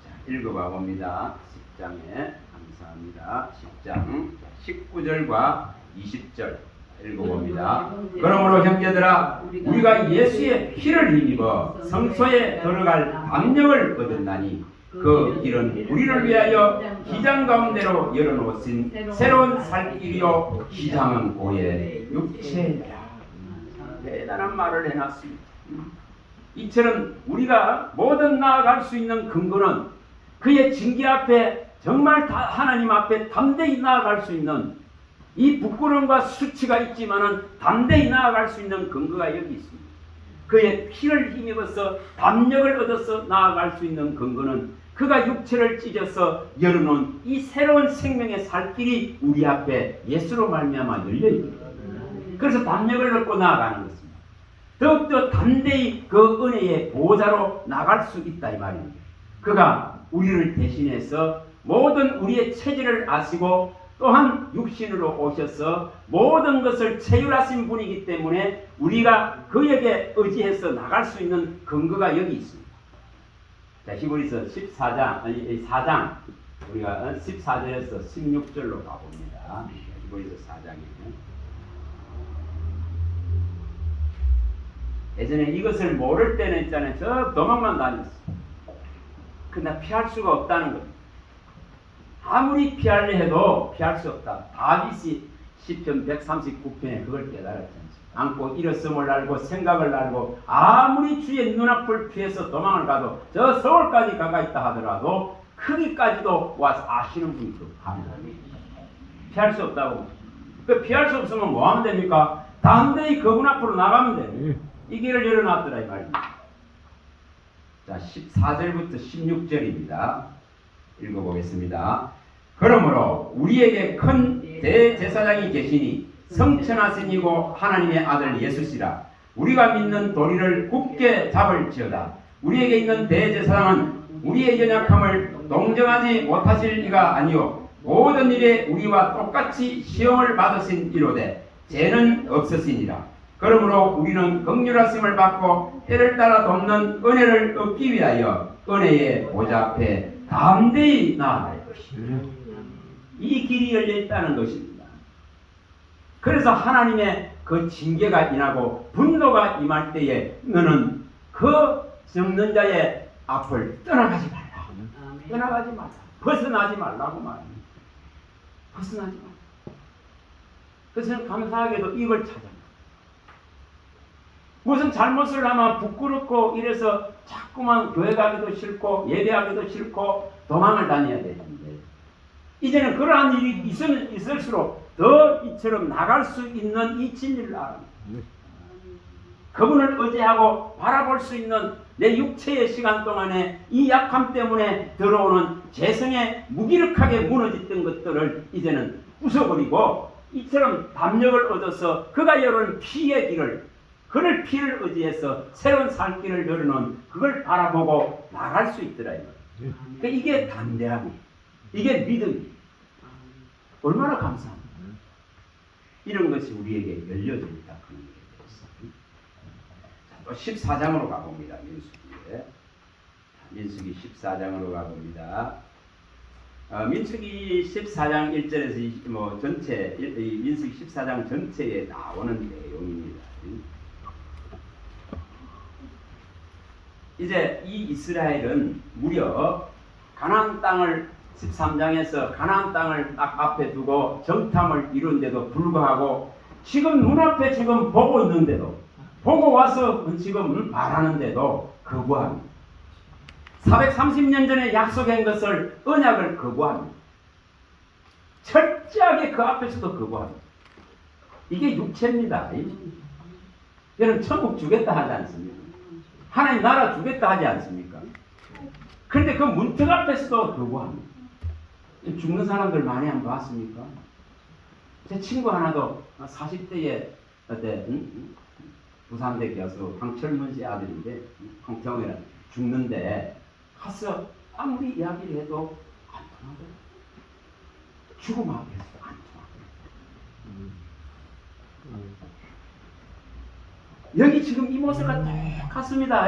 자, 읽어봐 봅니다. 10장에 감사합니다. 10장 19절과 20절 읽어봅니다. 그러므로 형제들아 우리가 예수의 피를 힘입어 성소에 들어갈 담력을 얻었나니 그 길은 우리를 위하여 기장 가운데로 열어놓으신 새로운 살 길이요 기장은 고의 육체라. 대단한 말을 해놨습니다. 이처럼 우리가 뭐든 나아갈 수 있는 근거는 그의 징계 앞에 정말 하나님 앞에 담대히 나아갈 수 있는 이 부끄러움과 수치가 있지만은 담대히 나아갈 수 있는 근거가 여기 있습니다. 그의 피를 힘입어서 담력을 얻어서 나아갈 수 있는 근거는 그가 육체를 찢어서 열어놓은 이 새로운 생명의 살 길이 우리 앞에 예수로 말미암아 열려 있습니다. 그래서 담력을 얻고 나아가는 것입니다. 더욱더 담대히 그 은혜의 보호자로 나갈 수 있다 이 말입니다. 그가 우리를 대신해서 모든 우리의 체질을 아시고 또한 육신으로 오셔서 모든 것을 체휼하신 분이기 때문에 우리가 그에게 의지해서 나갈 수 있는 근거가 여기 있습니다. 자, 히브리서 4장 우리가 14절에서 16절로 가봅니다. 히브리서 4장에 예전에 이것을 모를 때는 있잖아요. 저 도망만 다녔어. 그러나 피할 수가 없다는 겁니다. 아무리 피하려 해도 피할 수 없다. 다윗이 시편 139편에 그걸 깨달았지 않습니까? 안고 일었음을 알고 생각을 알고 아무리 주의 눈앞을 피해서 도망을 가도 저 서울까지 가가 있다 하더라도 크기까지도 와서 아시는 분이 합니다. 피할 수 없다고. 그 피할 수 없으면 뭐 하면 됩니까? 담대히 그분 앞으로 나가면 돼요. 이 길을 열어놨더라 이 말입니다. 자, 14절부터 16절입니다. 읽어보겠습니다. 그러므로 우리에게 큰 대제사장이 계시니 성천하시니고 하나님의 아들 예수시라. 우리가 믿는 도리를 굳게 잡을지어다. 우리에게 있는 대제사장은 우리의 연약함을 동정하지 못하실 이가 아니요 모든 일에 우리와 똑같이 시험을 받으신 이로되 죄는 없으시니라. 그러므로 우리는 긍휼하심을 받고 때를 따라 돕는 은혜를 얻기 위하여 은혜의 보좌 앞에 담대히 나아갈 것이다. 이 길이 열려 있다는 것입니다. 그래서 하나님의 그 징계가 임하고 분노가 임할 때에 너는 그 적는 자의 앞을 떠나가지 말라. 떠나가지 말라. 벗어나지 말라고 말합니다. 벗어나지 말라. 그래서 감사하게도 이걸 찾아요. 무슨 잘못을 하면 부끄럽고 이래서 자꾸만 교회 가기도 싫고 예배하기도 싫고 도망을 다녀야 되는데 이제는 그러한 일이 있을수록 더 이처럼 나갈 수 있는 이 진리를 알아. 그분을 의지하고 바라볼 수 있는 내 육체의 시간 동안에 이 약함 때문에 들어오는 재성에 무기력하게 무너졌던 것들을 이제는 부숴버리고 이처럼 담력을 얻어서 그가 열은 피의 길을 그를 피를 의지해서 새로운 살 길을 열어놓은 그걸 바라보고 나갈 수 있더라. 그러니까 이게 담대함이, 이게 믿음이 얼마나 감사합니다. 이런 것이 우리에게 열려져 있다. 그런 얘기에 대해서. 또 14장으로 가봅니다. 민수기 14장으로 가봅니다. 민수기 14장 1절에서 전체 민수기 14장 전체에 나오는 내용입니다. 이제 이 이스라엘은 무려 가나안 땅을 13장에서 가나안 땅을 딱 앞에 두고 정탐을 이룬데도 불구하고 지금 눈앞에 지금 보고 있는데도 보고 와서 지금 말하는데도 거부합니다. 430년 전에 약속한 것을 언약을 거부합니다. 철저하게 그 앞에서도 거부합니다. 이게 육체입니다. 여러분 천국 주겠다 하지 않습니까? 하나님 나라 주겠다 하지 않습니까? 그런데 그 문턱 앞에서도 거부합니다. 죽는 사람들 많이 안 봤습니까? 제 친구 하나도 40대에 그때 부산대 교수 황철문 씨 아들인데 황태웅이랑 죽는데 가서 아무리 이야기를 해도 안 통하더라고요. 죽음 앞에서도 안 통하더라고요. 여기 지금 이 모습과 똑같습니다.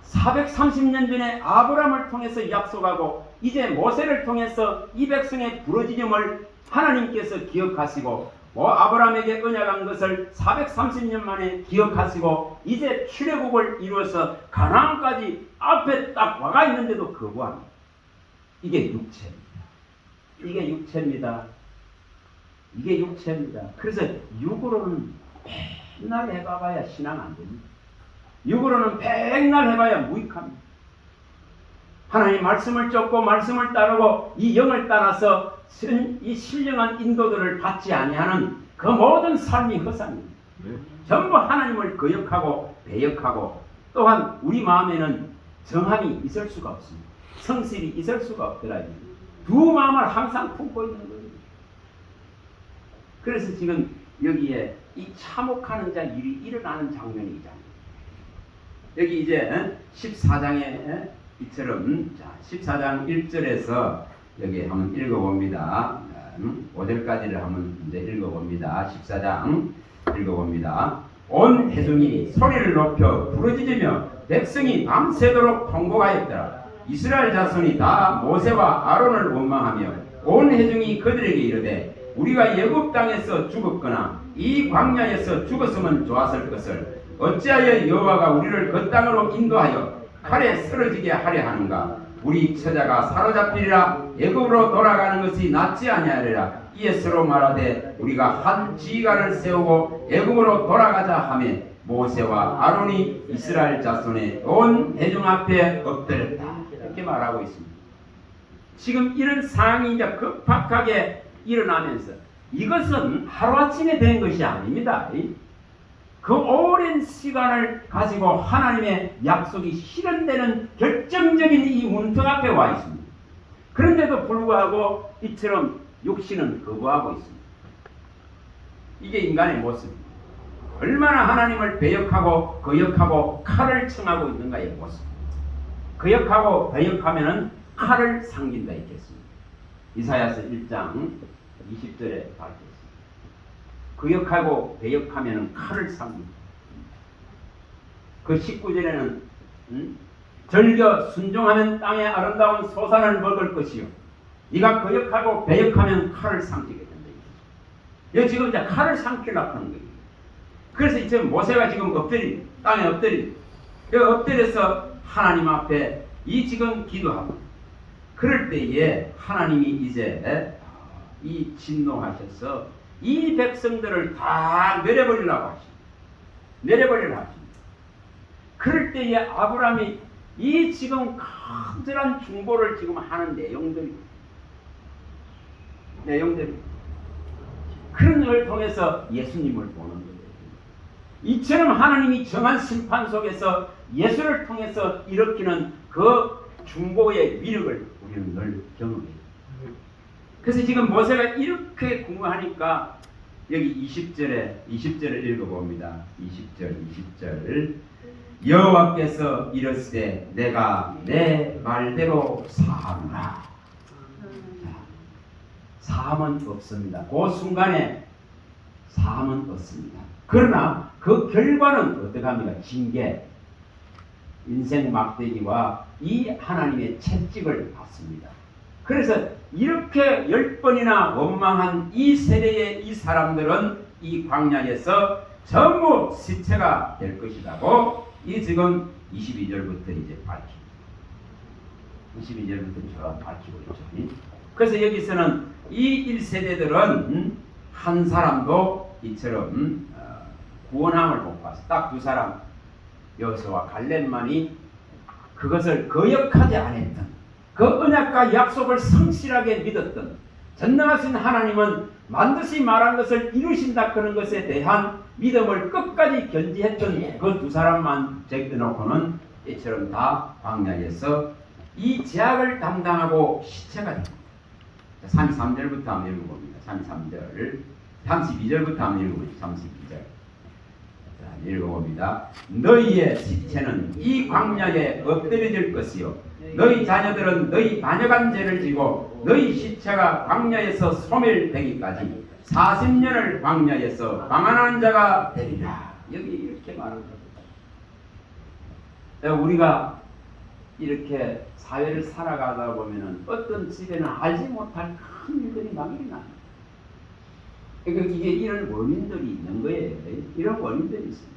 430년 전에 아브라함을 통해서 약속하고 이제 모세를 통해서 이 백성의 부르짖음을 하나님께서 기억하시고 아브라함에게 언약한 것을 430년 만에 기억하시고 이제 출애굽을 이루어서 가나안까지 앞에 딱 와가 있는데도 거부합니다. 이게 육체입니다. 이게 육체입니다. 이게 육체입니다. 그래서 육으로는 백날 해봐야 신앙 안 됩니다. 육으로는 백날 해봐야 무익합니다. 하나님 말씀을 쫓고 말씀을 따르고 이 영을 따라서 이 신령한 인도들을 받지 아니하는 그 모든 삶이 허상입니다. 전부 하나님을 거역하고 배역하고 또한 우리 마음에는 정함이 있을 수가 없습니다. 성실이 있을 수가 없더라. 두 마음을 항상 품고 있는 거예요. 그래서 지금 여기에 이 참혹하는 자 일이 일어나는 장면이잖아요. 여기 이제 14장에 이처럼 14장 1절에서 여기 한번 읽어봅니다. 5절까지를 한번 이제 읽어봅니다. 14장 읽어봅니다. 온 회중이 소리를 높여 부르짖으며 백성이 밤새도록 통곡하였더라. 이스라엘 자손이 다 모세와 아론을 원망하며 온 회중이 그들에게 이르되 우리가 애굽 땅에서 죽었거나 이 광야에서 죽었으면 좋았을 것을 어찌하여 여호와가 우리를 그 땅으로 인도하여 칼에 쓰러지게 하려 하는가? 우리 처자가 사로잡히리라. 애굽으로 돌아가는 것이 낫지 아니하리라. 이에 서로 말하되 우리가 한 지휘관을 세우고 애굽으로 돌아가자 하며 모세와 아론이 이스라엘 자손의 온 회중 앞에 엎드렸다. 이렇게 말하고 있습니다. 지금 이런 상황이 이제 급박하게 일어나면서 이것은 하루아침에 된 것이 아닙니다. 그 오랜 시간을 가지고 하나님의 약속이 실현되는 결정적인 이 문턱 앞에 와 있습니다. 그런데도 불구하고 이처럼 육신은 거부하고 있습니다. 이게 인간의 모습입니다. 얼마나 하나님을 배역하고 거역하고 칼을 청하고 있는가의 모습. 거역하고 배역하면은 칼을 상긴다 했겠습니다. 이사야서 1장 20절에 밝혔습니다. 거역하고 배역하면 칼을 상깁니다. 그 19절에는 절겨 순종하면 땅의 아름다운 소산을 먹을 것이요 네가 거역하고 배역하면 칼을 삼키게 된다. 여기 지금 이제 칼을 삼키려고 하는 거예요. 그래서 이제 모세가 지금 땅에 엎드려서 하나님 앞에 이 지금 기도하고 그럴 때에 하나님이 이제 이 진노하셔서 이 백성들을 다 내려버리려고 하십니다. 그럴 때에 아브라함이 이 지금 간절한 중보를 지금 하는 내용들이 그런 걸 통해서 예수님을 보는 거예요. 이처럼 하나님이 정한 심판 속에서 예수를 통해서 일으키는 그 중보의 위력을 우리는 늘 경험해요. 그래서 지금 모세가 이렇게 궁금하니까 여기 20절을 읽어봅니다. 20절 여호와께서 이르시되 내가 내 말대로 사하노라. 사함은 없습니다. 그 순간에 사함은 없습니다. 그러나 그 결과는 어떻게 합니까? 징계, 인생 막대기와 이 하나님의 채찍을 받습니다. 그래서 이렇게 10번이나 원망한 이 세대의 이 사람들은 이 광야에서 전부 시체가 될 것이라고 이 지금 22절부터 이제 밝힙니다. 22절부터 저 밝히고 있죠. 그래서 여기서는 이 1세대들은 한 사람도 이처럼 구원함을 못 봤어. 딱 두 사람, 여호수아와 갈렙만이 그것을 거역하지 않았던 그 언약과 약속을 성실하게 믿었던 전능하신 하나님은 반드시 말한 것을 이루신다 그런 것에 대한 믿음을 끝까지 견지했던 그 두 사람만 제껴놓고는 이처럼 다 광야에서 이 제약을 담당하고 시체가 됩니다. 33절부터 한번 읽어봅니다. 33절 32절부터 한번 읽어보죠. 32절 읽어봅니다. 너희의 시체는 이 광야에 엎드려질 것이요 너희 자녀들은 너희 반역한 죄를 지고 너희 시체가 광야에서 소멸되기까지 40년을 광야에서 방한한 자가 되리라. 여기 이렇게 말합니다. 우리가 이렇게 사회를 살아가다 보면은 어떤 집에는 알지 못할 큰 일들이 막 일어나요. 그러니까 이게 이런 원인들이 있는 거예요. 이런 원인들이 있습니다.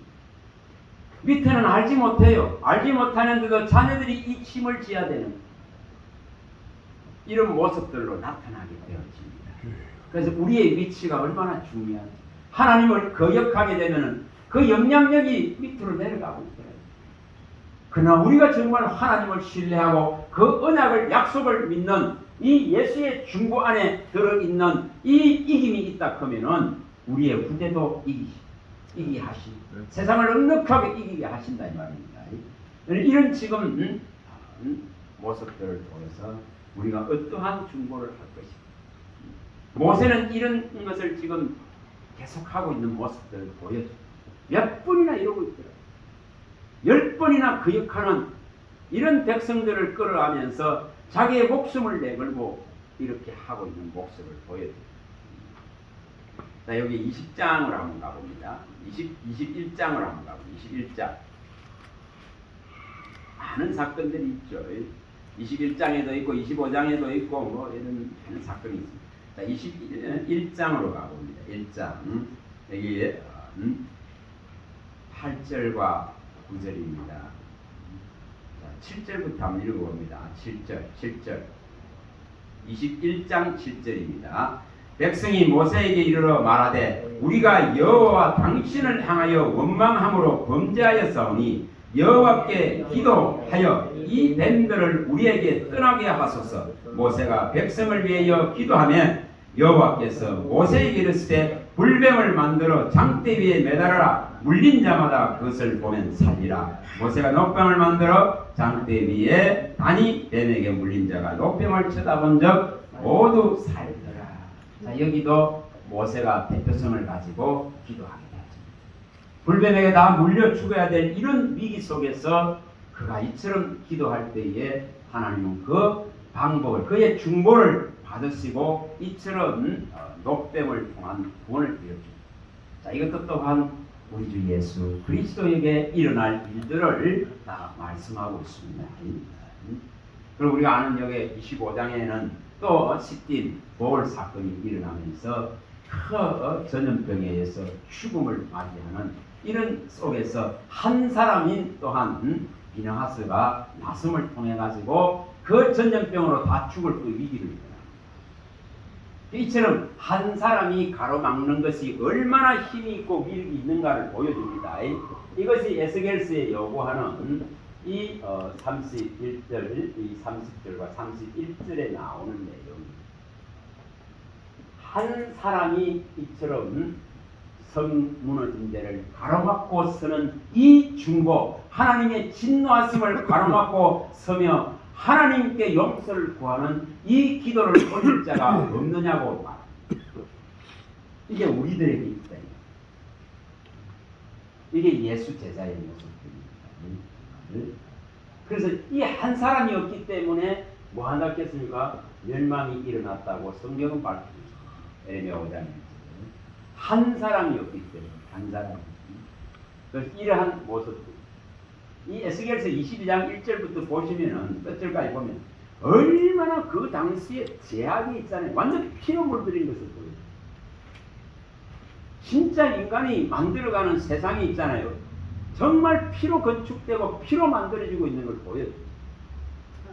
밑에는 알지 못해요. 알지 못하는데도 자녀들이 이 힘을 지어야 되는 이런 모습들로 나타나게 되어집니다. 그래서 우리의 위치가 얼마나 중요한지 하나님을 거역하게 되면 그 영향력이 밑으로 내려가고 있어요. 그러나 우리가 정말 하나님을 신뢰하고 그 언약을 약속을 믿는 이 예수의 중보 안에 들어있는 이 이김이 있다 하면은 우리의 후대도 이기게 하시고 세상을 넉넉하게 이기게 하신다 이 말입니다. 이런 지금 모습들을 통해서 우리가 어떠한 중보를 할 것인가. 모세는 이런 것을 지금 계속하고 있는 모습들을 보여줘. 몇 번이나 이러고 있더라고요. 10번이나 거역하는 이런 백성들을 끌어가면서 자기의 목숨을 내걸고 이렇게 하고 있는 모습을 보여줘요. 자, 여기 20장으로 한번 가봅니다. 21장으로 한번 가봅니다. 21장. 많은 사건들이 있죠. 21장에도 있고 25장에도 있고 뭐 이런 많은 사건이 있습니다. 자, 21장으로 가봅니다. 1장. 여기 8절과 9절입니다. 자, 7절부터 한번 읽어봅니다. 7절. 21장 7절입니다. 백성이 모세에게 이르러 말하되 우리가 여호와 당신을 향하여 원망함으로 범죄하였사오니 여호와께 기도하여 이 뱀들을 우리에게 떠나게 하소서. 모세가 백성을 위하여 기도하며 여호와께서 모세에게 이르시되 불뱀을 만들어 장대 위에 매달아라. 물린 자마다 그것을 보면 살리라. 모세가 녹뱀을 만들어 장대 위에 다니 뱀에게 물린 자가 녹뱀을 쳐다본 적 모두 살리더라. 자, 여기도 모세가 대표성을 가지고 기도하게 되었습니다. 불뱀에게 다 물려 죽어야 될 이런 위기 속에서 그가 이처럼 기도할 때에 하나님은 그 방법을 그의 중보를 받으시고 이처럼 녹뱀을 통한 구원을 드려줍니다. 자, 이것도 또한 우리 주 예수 그리스도에게 일어날 일들을 다 말씀하고 있습니다. 그리고 우리가 아는 여기 25장에는 또 시딘 보홀 사건이 일어나면서 큰 전염병에 의해서 죽음을 맞이하는 이런 속에서 한 사람인 또한 비느하스가 나섬을 통해 가지고 그 전염병으로 다 죽을 그 위기를 일어납니다. 이처럼 한 사람이 가로막는 것이 얼마나 힘이 있고 위력이 있는가를 보여줍니다. 이것이 에스겔서에 요구하는 이 31절, 이 30절과 31절에 나오는 내용입니다. 한 사람이 이처럼 성 무너진 데를 가로막고 서는 이 중보, 하나님의 진노하심을 가로막고 서며 하나님께 용서를 구하는 이 기도를 올릴 자가 없느냐고 말합니다. 이게 우리들에게 있다. 이게 예수 제자의 모습입니다. 그래서 이 한 사람이 없기 때문에 뭐 한다 했겠습니까? 멸망이 일어났다고 성경은 밝힙니다. 에레미야 5장에 한 사람이 없기 때문에 한 사람이. 그래서 이러한 모습. 이 에스겔서 22장 1절부터 보시면은 끝절까지 보면 얼마나 그 당시에 제약이 있잖아요. 완전 피로 물들인 것을 보여요. 진짜 인간이 만들어가는 세상이 있잖아요. 정말 피로 건축되고 피로 만들어지고 있는 걸 보여요.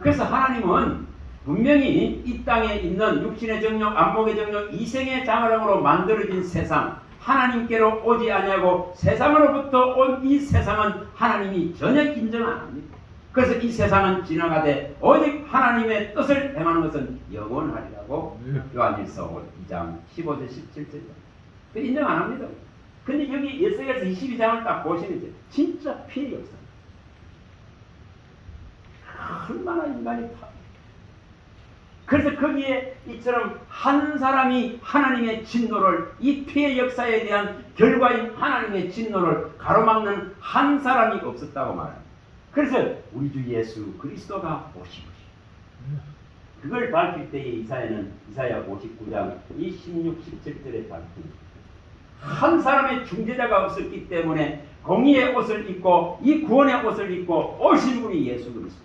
그래서 하나님은 분명히 이 땅에 있는 육신의 정욕, 안목의 정욕, 이생의 장애력으로 만들어진 세상, 하나님께로 오지 아니하고 세상으로부터 온 이 세상은 하나님이 전혀 인정 안 합니다. 그래서 이 세상은 지나가되 오직 하나님의 뜻을 행하는 것은 영원하리라고 요한일서 2장 15절 17절 그 인정 안 합니다. 근데 여기 에스겔서 22장을 딱 보시면 진짜 피해 역사. 얼마나 인간이 그래서 거기에 이처럼 한 사람이 하나님의 진노를 이 피해 역사에 대한 결과인 하나님의 진노를 가로막는 한 사람이 없었다고 말합니다. 그래서 우리 주 예수 그리스도가 오신 것입니다. 그걸 밝힐 때에 이사야 59장 이 16, 17절에 밝힙니다. 한 사람의 중재자가 없었기 때문에 공의의 옷을 입고 이 구원의 옷을 입고 오신 분이 예수 그리스도.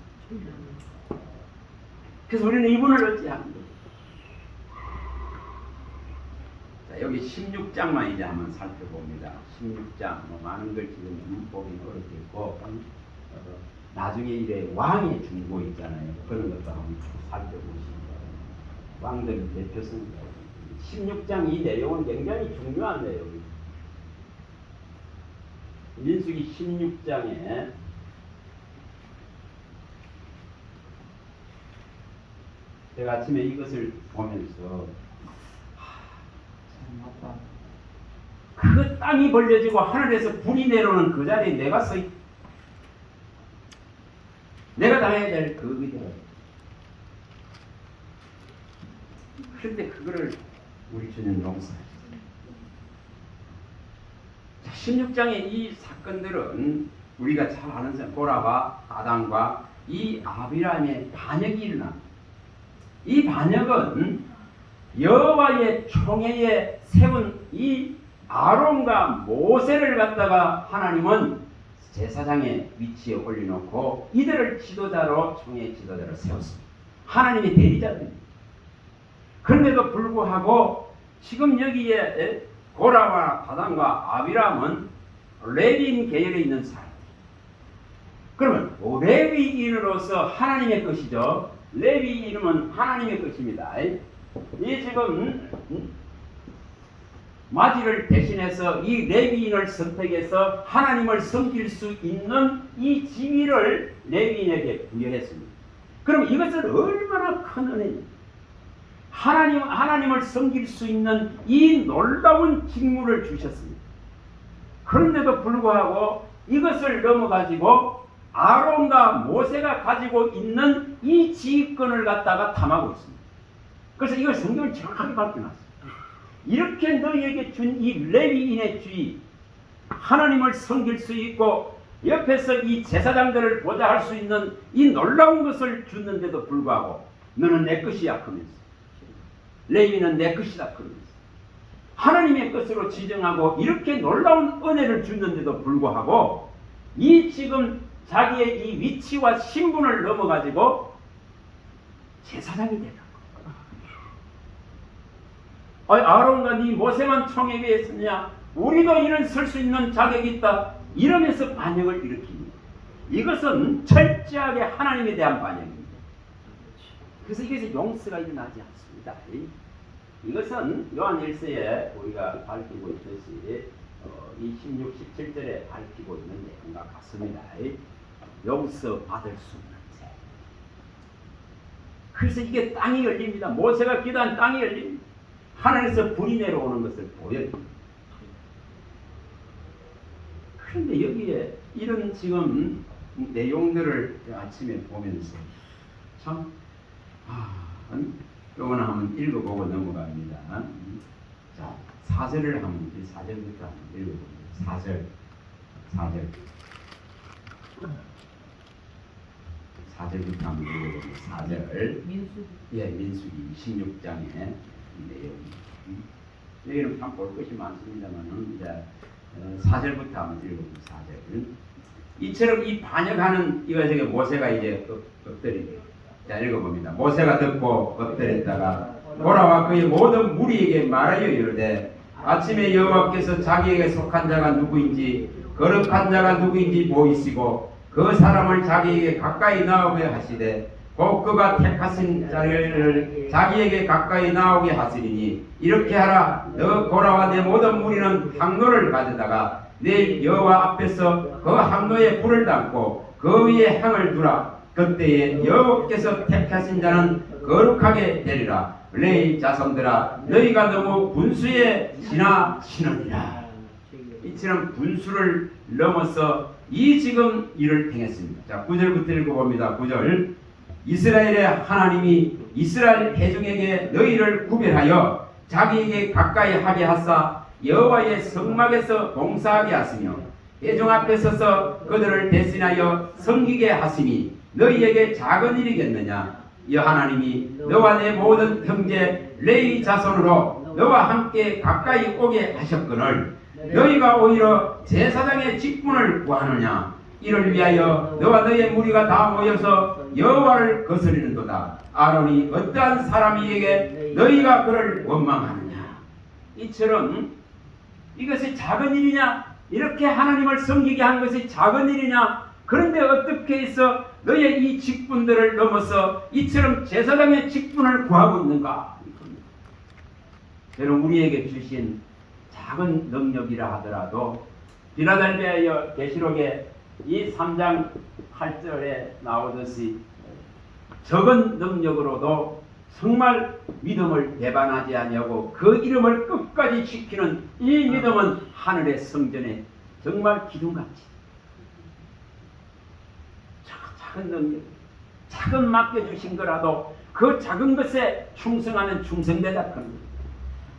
그래서 우리는 이분을 어찌합니까? 자, 여기 16장만 이제 한번 살펴봅니다. 16장 많은 걸 지금 보기는 어렵겠고 나중에 이래 왕의 중고 있잖아요. 그런 것도 한번 살펴보시기 바랍니다. 왕들의 대표성입니다. 16장 이 내용은 굉장히 중요한 내용입니다. 민수기 16장에 제가 아침에 이것을 보면서 참 맞다. 그 땅이 벌려지고 하늘에서 불이 내려오는 그 자리에 내가 서 있다. 내가 당해야 될 그 의대로. 그런데 그거를 우리 주님 용서하셨어요. 16장의 이 사건들은 우리가 잘 아는 고라와 아담과 이 아비람의 반역이 일어납니다. 이 반역은 여호와의 총회에 세운 이 아론과 모세를 갖다가 하나님은 제사장의 위치에 올려놓고 이들을 지도자로 총회 지도자로 세웠습니다. 하나님의 대리자들입니다. 그런데도 불구하고 지금 여기에 고라와 다단과 아비람은 레위인 계열에 있는 사람들. 그러면 레위인으로서 하나님의 것이죠. 레위인은 하나님의 것입니다. 이 지금 마지를 대신해서 이 레위인을 선택해서 하나님을 섬길 수 있는 이 지위를 레위인에게 부여했습니다. 그럼 이것은 얼마나 큰 은혜입니까? 하나님을 섬길 수 있는 이 놀라운 직무를 주셨습니다. 그런데도 불구하고 이것을 넘어가지고 아론과 모세가 가지고 있는 이 지휘권을 갖다가 탐하고 있습니다. 그래서 이걸 성경을 정확하게 밝혀놨습니다. 이렇게 너희에게 준 이 레위인의 주의, 하나님을 섬길 수 있고 옆에서 이 제사장들을 보좌할 수 있는 이 놀라운 것을 줬는데도 불구하고 너는 내 것이야 그러면서 레위는 내 것이다 그러면서 하나님의 것으로 지정하고 이렇게 놀라운 은혜를 줬는데도 불구하고 이 지금 자기의 이 위치와 신분을 넘어가지고 제사장이 되는 거예요. 아론과 네 모세만 총회에 있느냐? 우리도 이런 설 수 있는 자격이 있다. 이러면서 반역을 일으킵니다. 이것은 철저하게 하나님에 대한 반역입니다. 그래서 이것이 용서가 일어나지 않습니다. 이것은 요한 1서에 우리가 밝히고 있듯이 이 16, 17절에 밝히고 있는 내용과 같습니다. 용서 받을 수 없는 죄. 그래서 이게 땅이 열립니다. 모세가 기도한 땅이 열립니다. 하늘에서 불이 내려오는 것을 보여줍니다. 그런데 여기에 이런 지금 내용들을 아침에 보면서 참 요거는 한번 읽어보고 넘어갑니다. 자, 4절을 한번 4절부터 한번 읽어봅니다. 4절 4절부터 한번 읽어봅니다. 4절 민수기 16장의 내용. 여기는 참 볼 것이 많습니다만은 이제 4절부터 한번 읽어봅니다. 4절. 이처럼 이 반역하는 이거 저기 모세가 이제 엎드리게. 자, 읽어봅니다. 모세가 듣고 엎드렸다가 고라와 그의 모든 무리에게 말하여 이르되 아침에 여호와께서 자기에게 속한 자가 누구인지 거룩한 자가 누구인지 보이시고 그 사람을 자기에게 가까이 나오게 하시되 곧 그가 택하신 자를 자기에게 가까이 나오게 하시리니 이렇게 하라. 너 고라와 내 모든 무리는 항로를 가져다가 내 여호와 앞에서 그 항로에 불을 담고 그 위에 향을 두라. 그때에 여호와께서 택하신 자는 거룩하게 되리라. 레위 자손들아, 너희가 너무 분수에 지나치느니라. 이처럼 분수를 넘어서 이 지금 일을 행했습니다. 자, 9절부터 읽어봅니다. 9절. 이스라엘의 하나님이 이스라엘 회중에게 너희를 구별하여 자기에게 가까이 하게 하사 여호와의 성막에서 봉사하게 하시며 회중 앞에 서서 그들을 대신하여 섬기게 하시니 너희에게 작은 일이겠느냐. 여 하나님이 너와 내 모든 형제 레위 자손으로 너와 함께 가까이 오게 하셨거늘 너희가 오히려 제사장의 직분을 구하느냐. 이를 위하여 너와 너의 무리가 다 모여서 여호와를 거스리는도다. 아론이 어떠한 사람에게 너희가 그를 원망하느냐. 이처럼 이것이 작은 일이냐? 이렇게 하나님을 섬기게 한 것이 작은 일이냐? 그런데 어떻게 해서 너의 이 직분들을 넘어서 이처럼 제사장의 직분을 구하고 있는가? 여러분, 우리에게 주신 작은 능력이라 하더라도 빌라델비아 계시록에 이 3장 8절에 나오듯이 적은 능력으로도 정말 믿음을 배반하지 아니하고 그 이름을 끝까지 지키는 이 믿음은 하늘의 성전에 정말 기둥같이 작은 능력, 작은 맡겨주신 거라도 그 작은 것에 충성하면 충성되다 하는 거예요.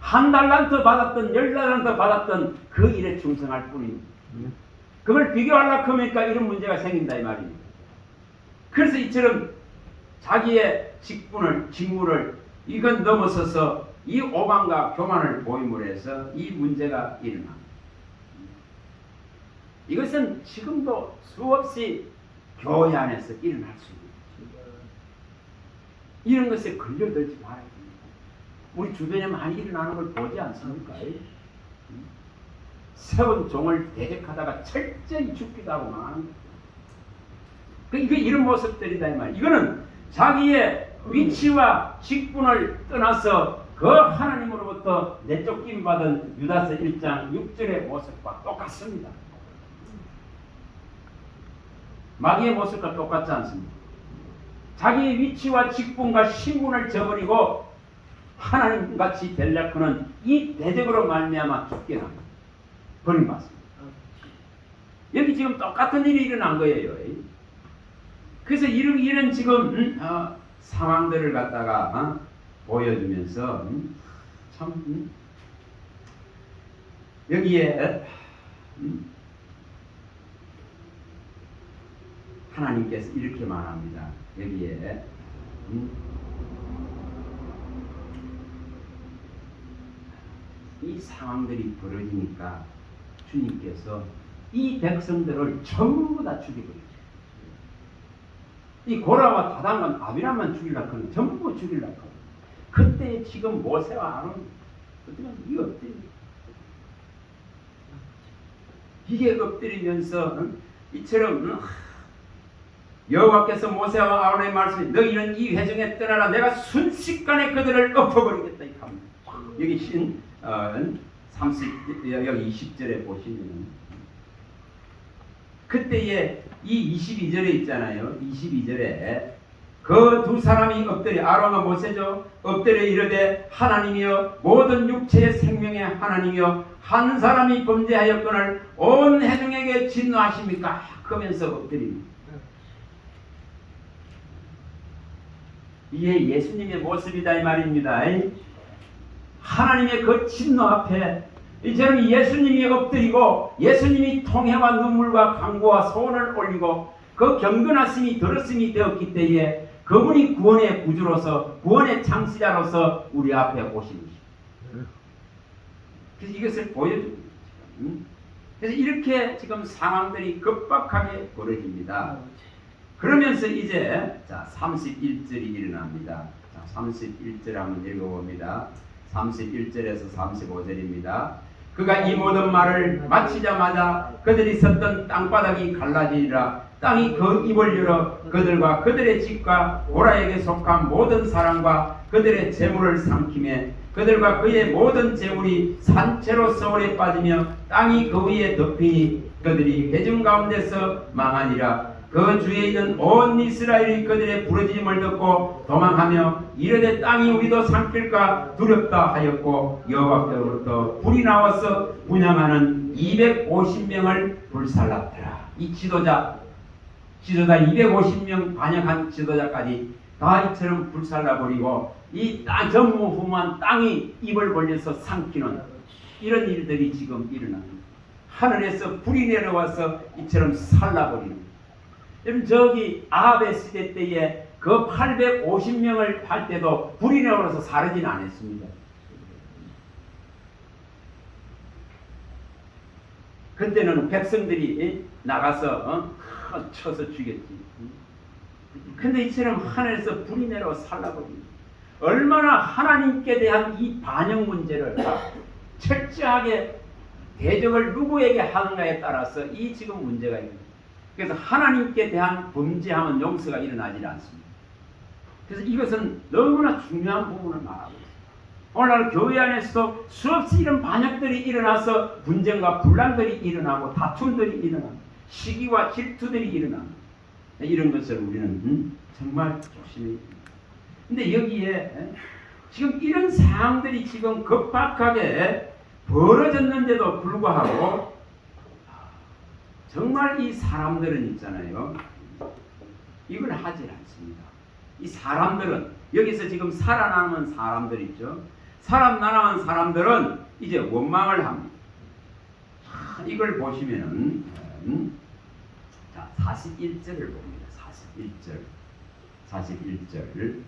한 달란트 받았던 10달란트 받았던 그 일에 충성할 뿐입니다. 그걸 비교하려고 하니까 이런 문제가 생긴다 이 말입니다. 그래서 이처럼 자기의 직무를 이건 넘어서서 이 오만과 교만을 보임으로 해서 이 문제가 일어납니다. 이것은 지금도 수없이 교회 안에서 일어날 수 있습니다. 이런 것에 걸려들지 말아야 됩니다. 우리 주변에 많이 일어나는 걸 보지 않습니까? 세운 종을 대적하다가 철저히 죽기도 하고 망하는 거예요. 이게 이런 모습들이다 이 말. 이거는 자기의 위치와 직분을 떠나서 그 하나님으로부터 내쫓김 받은 유다서 1장 6절의 모습과 똑같습니다. 마귀의 모습과 똑같지 않습니다. 자기의 위치와 직분과 신분을 저버리고 하나님같이 되려고 하는 이 대적으로 말미암아 죽게 합니다. 버림받습니다. 여기 지금 똑같은 일이 일어난 거예요. 그래서 이런 지금 상황들을 갖다가 보여주면서 참 여기에 하나님께서 이렇게 말합니다. 여기에 이 상황들이 벌어지니까 주님께서 이 백성들을 전부 다 죽여버리죠. 이 고라와 다단과 아비람만 죽이려고 하는 전부 죽이려고 하는 그때 지금 모세와 아론 어떻게 이게 엎드립니다. 이게 엎드리면서 이처럼 여호와께서 모세와 아론의 말씀이 너희는 이 회중에 떠나라. 내가 순식간에 그들을 엎어버리겠다. 이 합니다. 여기 여기 20절에 보시면 그때에 이 22절에 있잖아요. 22절에 그 두 사람이 엎드려 아론과 모세죠. 엎드려 이르되 하나님이여 모든 육체의 생명의 하나님이여 한 사람이 범죄하였거늘 온 회중에게 진노하십니까? 그러면서 엎드립니다. 이게 예수님의 모습이다 이 말입니다. 하나님의 그 진노 앞에 이처럼 예수님이 엎드리고 예수님이 통회와 눈물과 간구와 소원을 올리고 그 경건하심이 들었음이 되었기 때문에 그분이 구원의 구주로서 구원의 창시자로서 우리 앞에 오신 것입니다. 그래서 이것을 보여줍니다. 그래서 이렇게 지금 상황들이 급박하게 벌어집니다. 그러면서 이제 자 31절이 일어납니다. 자 31절 한번 읽어봅니다. 31절에서 35절입니다. 그가 이 모든 말을 마치자마자 그들이 섰던 땅바닥이 갈라지리라. 땅이 그 입을 열어 그들과 그들의 집과 고라에게 속한 모든 사람과 그들의 재물을 삼키매 그들과 그의 모든 재물이 산채로 서울에 빠지며 땅이 그 위에 덮이니 그들이 회중 가운데서 망하니라. 그 주위에 있는 온 이스라엘이 그들의 부르짖음을 듣고 도망하며 이르되 땅이 우리도 삼킬까 두렵다 하였고 여호와께로부터 불이 나와서 분향하는 250명을 불살랐더라. 이 지도자 250명 반역한 지도자까지 다 이처럼 불살라버리고 이 전무후무한 땅이 입을 벌려서 삼키는 이런 일들이 지금 일어납니다. 하늘에서 불이 내려와서 이처럼 살라버리는. 여러분 저기 아합의 시대 때에 그 850명을 할 때도 불이 내려와서 사르진 않았습니다. 그때는 백성들이 나가서 쳐서 죽였지. 근데 이처럼 하늘에서 불이 내려와 살라버립니다. 얼마나 하나님께 대한 이 반역 문제를 철저하게 대적을 누구에게 하는가에 따라서 이 지금 문제가 있습니다. 그래서 하나님께 대한 범죄하면 용서가 일어나지 않습니다. 그래서 이것은 너무나 중요한 부분을 말하고 있습니다. 오늘날 교회 안에서도 수없이 이런 반역들이 일어나서 분쟁과 분란들이 일어나고 다툼들이 일어나고 시기와 질투들이 일어납니다. 이런 것을 우리는 정말 조심해야 됩니다. 근데 여기에 지금 이런 상황들이 지금 급박하게 벌어졌는데도 불구하고 정말 이 사람들은 있잖아요. 이걸 하질 않습니다. 이 사람들은 여기서 지금 살아남은 사람들 있죠. 살아남은 사람들은 이제 원망을 합니다. 이걸 보시면은 자, 41절을 봅니다. 41절.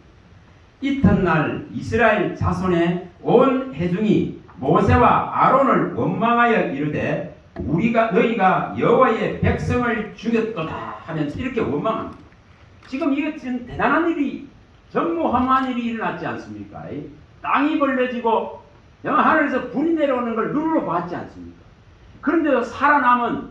이튿날 이스라엘 자손의 온 회중이 모세와 아론을 원망하여 이르되 너희가 여호와의 백성을 죽였도다 하면서 이렇게 원망합니다. 지금 이게 지금 대단한 일이 전무후무한 일이 일어났지 않습니까? 땅이 벌려지고 하늘에서 불이 내려오는 걸 눈으로 봤지 않습니까? 그런데도 살아남은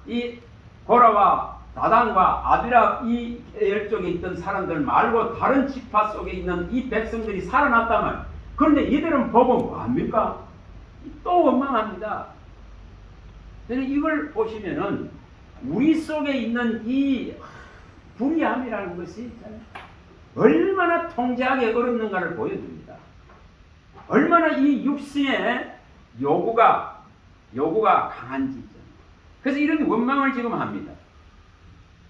이 고라와 다단과 아비라 이 열쪽에 있던 사람들 말고 다른 지파 속에 있는 이 백성들이 살아났다면, 그런데 이들은 보고 뭐합니까? 또 원망합니다. 이걸 보시면은 우리 속에 있는 이 불의함이라는 것이 얼마나 통제하기 어렵는가를 보여줍니다. 얼마나 이 육신의 요구가 강한지. 그래서 이런 원망을 지금 합니다.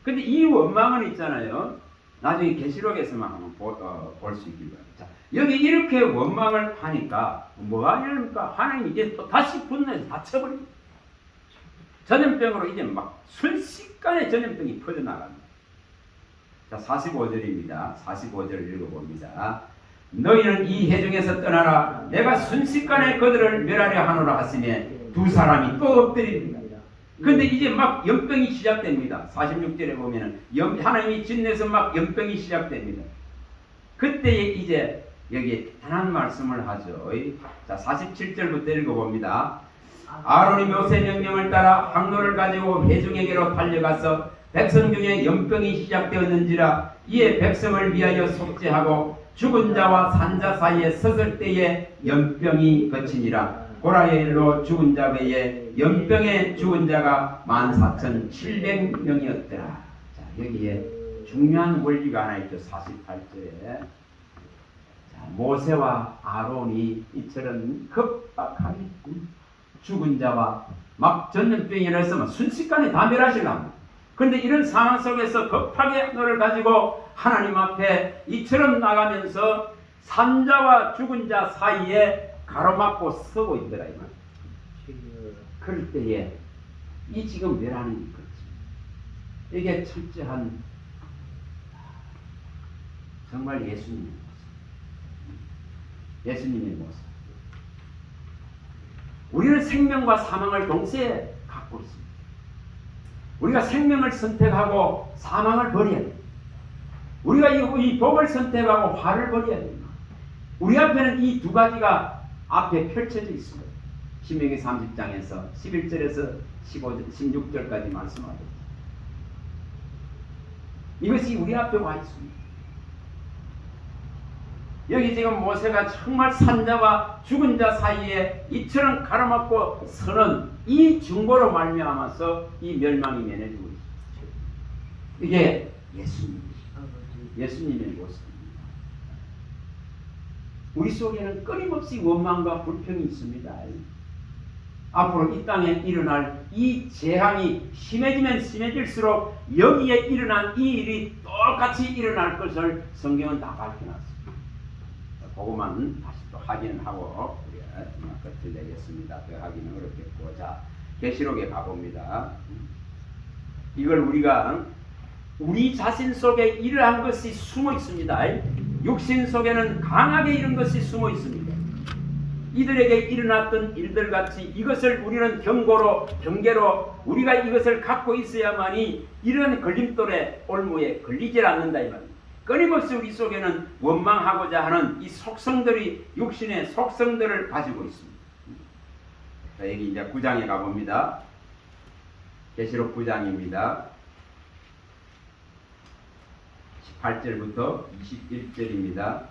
근데 이 원망은 있잖아요. 나중에 계시록에서만 한번 볼 수 있길 바랍니다. 자, 여기 이렇게 원망을 하니까 뭐가 일어납니까? 하나님이 이제 또 다시 분노해서 다 쳐버립니다. 전염병으로 이제 막 순식간에 전염병이 퍼져나갑니다. 자, 45절입니다. 45절을 읽어봅니다. 너희는 이 회중에서 떠나라. 내가 순식간에 그들을 멸하려 하노라 하시니 두 사람이 또 엎드립니다. 근데 이제 막 연병이 시작됩니다. 46절에 보면은 하나님이 진내서 막 연병이 시작됩니다. 그때 이제 여기 대단한 말씀을 하죠. 자, 47절부터 읽어봅니다. 아론이 모세 명령을 따라 항로를 가지고 회중에게로 달려가서 백성 중에 연병이 시작되었는지라 이에 백성을 위하여 속죄하고 죽은 자와 산 자 사이에 섰을 때에 연병이 그치니라. 고라의 일로 죽은 자 외에 연병에 죽은 자가 14,700명이었더라. 자, 여기에 중요한 원리가 하나 있죠. 48절에. 자, 모세와 아론이 이처럼 급박하게 죽은 자와 막 전염병이 일어났으면 순식간에 다 멸하시려고. 그런데 이런 상황 속에서 급하게 너를 가지고 하나님 앞에 이처럼 나가면서 산자와 죽은 자 사이에 가로막고 서고 있더라. 그럴 때에 이 지금 멸하는 거지. 이게 철저한 정말 예수님의 모습. 예수님의 모습. 우리는 생명과 사망을 동시에 갖고 있습니다. 우리가 생명을 선택하고 사망을 버려야 됩니다. 우리가 이 복을 선택하고 화를 버려야 됩니다. 우리 앞에는 이 두 가지가 앞에 펼쳐져 있습니다. 신명기 30장에서 11절에서 16절까지 말씀하고 이것이 우리 앞에 와 있습니다. 여기 지금 모세가 정말 산자와 죽은 자 사이에 이처럼 가로막고 서는 이 중보로 말미암아서 이 멸망이 면해지고 있습니다. 이게 예수님의 모습입니다. 우리 속에는 끊임없이 원망과 불평이 있습니다. 앞으로 이 땅에 일어날 이 재앙이 심해지면 심해질수록 여기에 일어난 이 일이 똑같이 일어날 것을 성경은 다 밝혀놨습니다. 그것만 다시 또 확인을 하고 우리가 끝을 내겠습니다. 더 하기는 어렵겠고, 자, 계시록에 가봅니다. 이걸 우리가 우리 자신 속에 이러한 것이 숨어 있습니다. 육신 속에는 강하게 이런 것이 숨어 있습니다. 이들에게 일어났던 일들 같이 이것을 우리는 경계로 우리가 이것을 갖고 있어야만이 이런 걸림돌에 올무에 걸리질 않는다 이 말입니다. 끊임없이 우리 속에는 원망하고자 하는 이 속성들이 육신의 속성들을 가지고 있습니다. 자, 여기 이제 9장에 가봅니다. 계시록 9장입니다. 18절부터 21절입니다.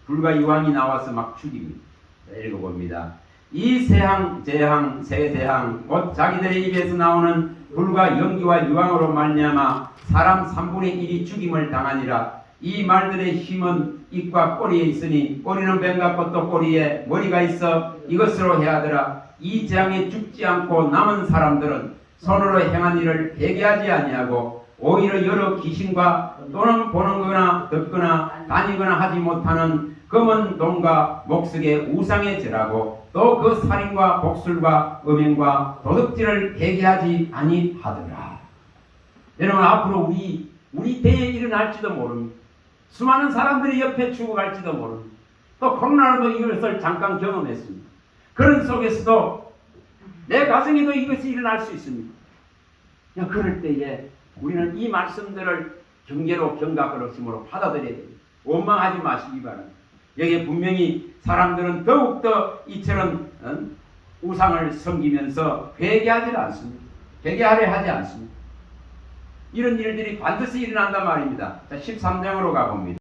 불과 이왕이 나와서 막 죽입니다. 읽어봅니다. 이 재앙 새 재앙 곧 자기들의 입에서 나오는 불과 연기와 유황으로 말미암아 사람 3분의 1이 죽임을 당하니라. 이 말들의 힘은 입과 꼬리에 있으니 꼬리는 뱀 같고 또 꼬리에 머리가 있어 이것으로 해하더라. 이 재앙에 죽지 않고 남은 사람들은 손으로 행한 일을 회개하지 아니하고 오히려 여러 귀신과 또는 보는 거나 듣거나 다니거나 하지 못하는 검은 동과 목석의 우상에 절하고 또 그 살인과 복술과 음행과 도둑질을 회개하지 아니하더라. 여러분, 앞으로 우리 대에 일어날지도 모릅니다. 수많은 사람들이 옆에 죽어갈지도 모릅니다. 또 코로나로도 이것을 잠깐 경험했습니다. 그런 속에서도 내 가정에도 이것이 일어날 수 있습니다. 그럴 때에 우리는 이 말씀들을 경계로 경각을 없음으로 받아들여야 됩니다. 원망하지 마시기 바랍니다. 여기에 분명히 사람들은 더욱더 이처럼 우상을 섬기면서 회개하지 않습니다. 회개하려 하지 않습니다. 이런 일들이 반드시 일어난단 말입니다. 자, 13장으로 가봅니다.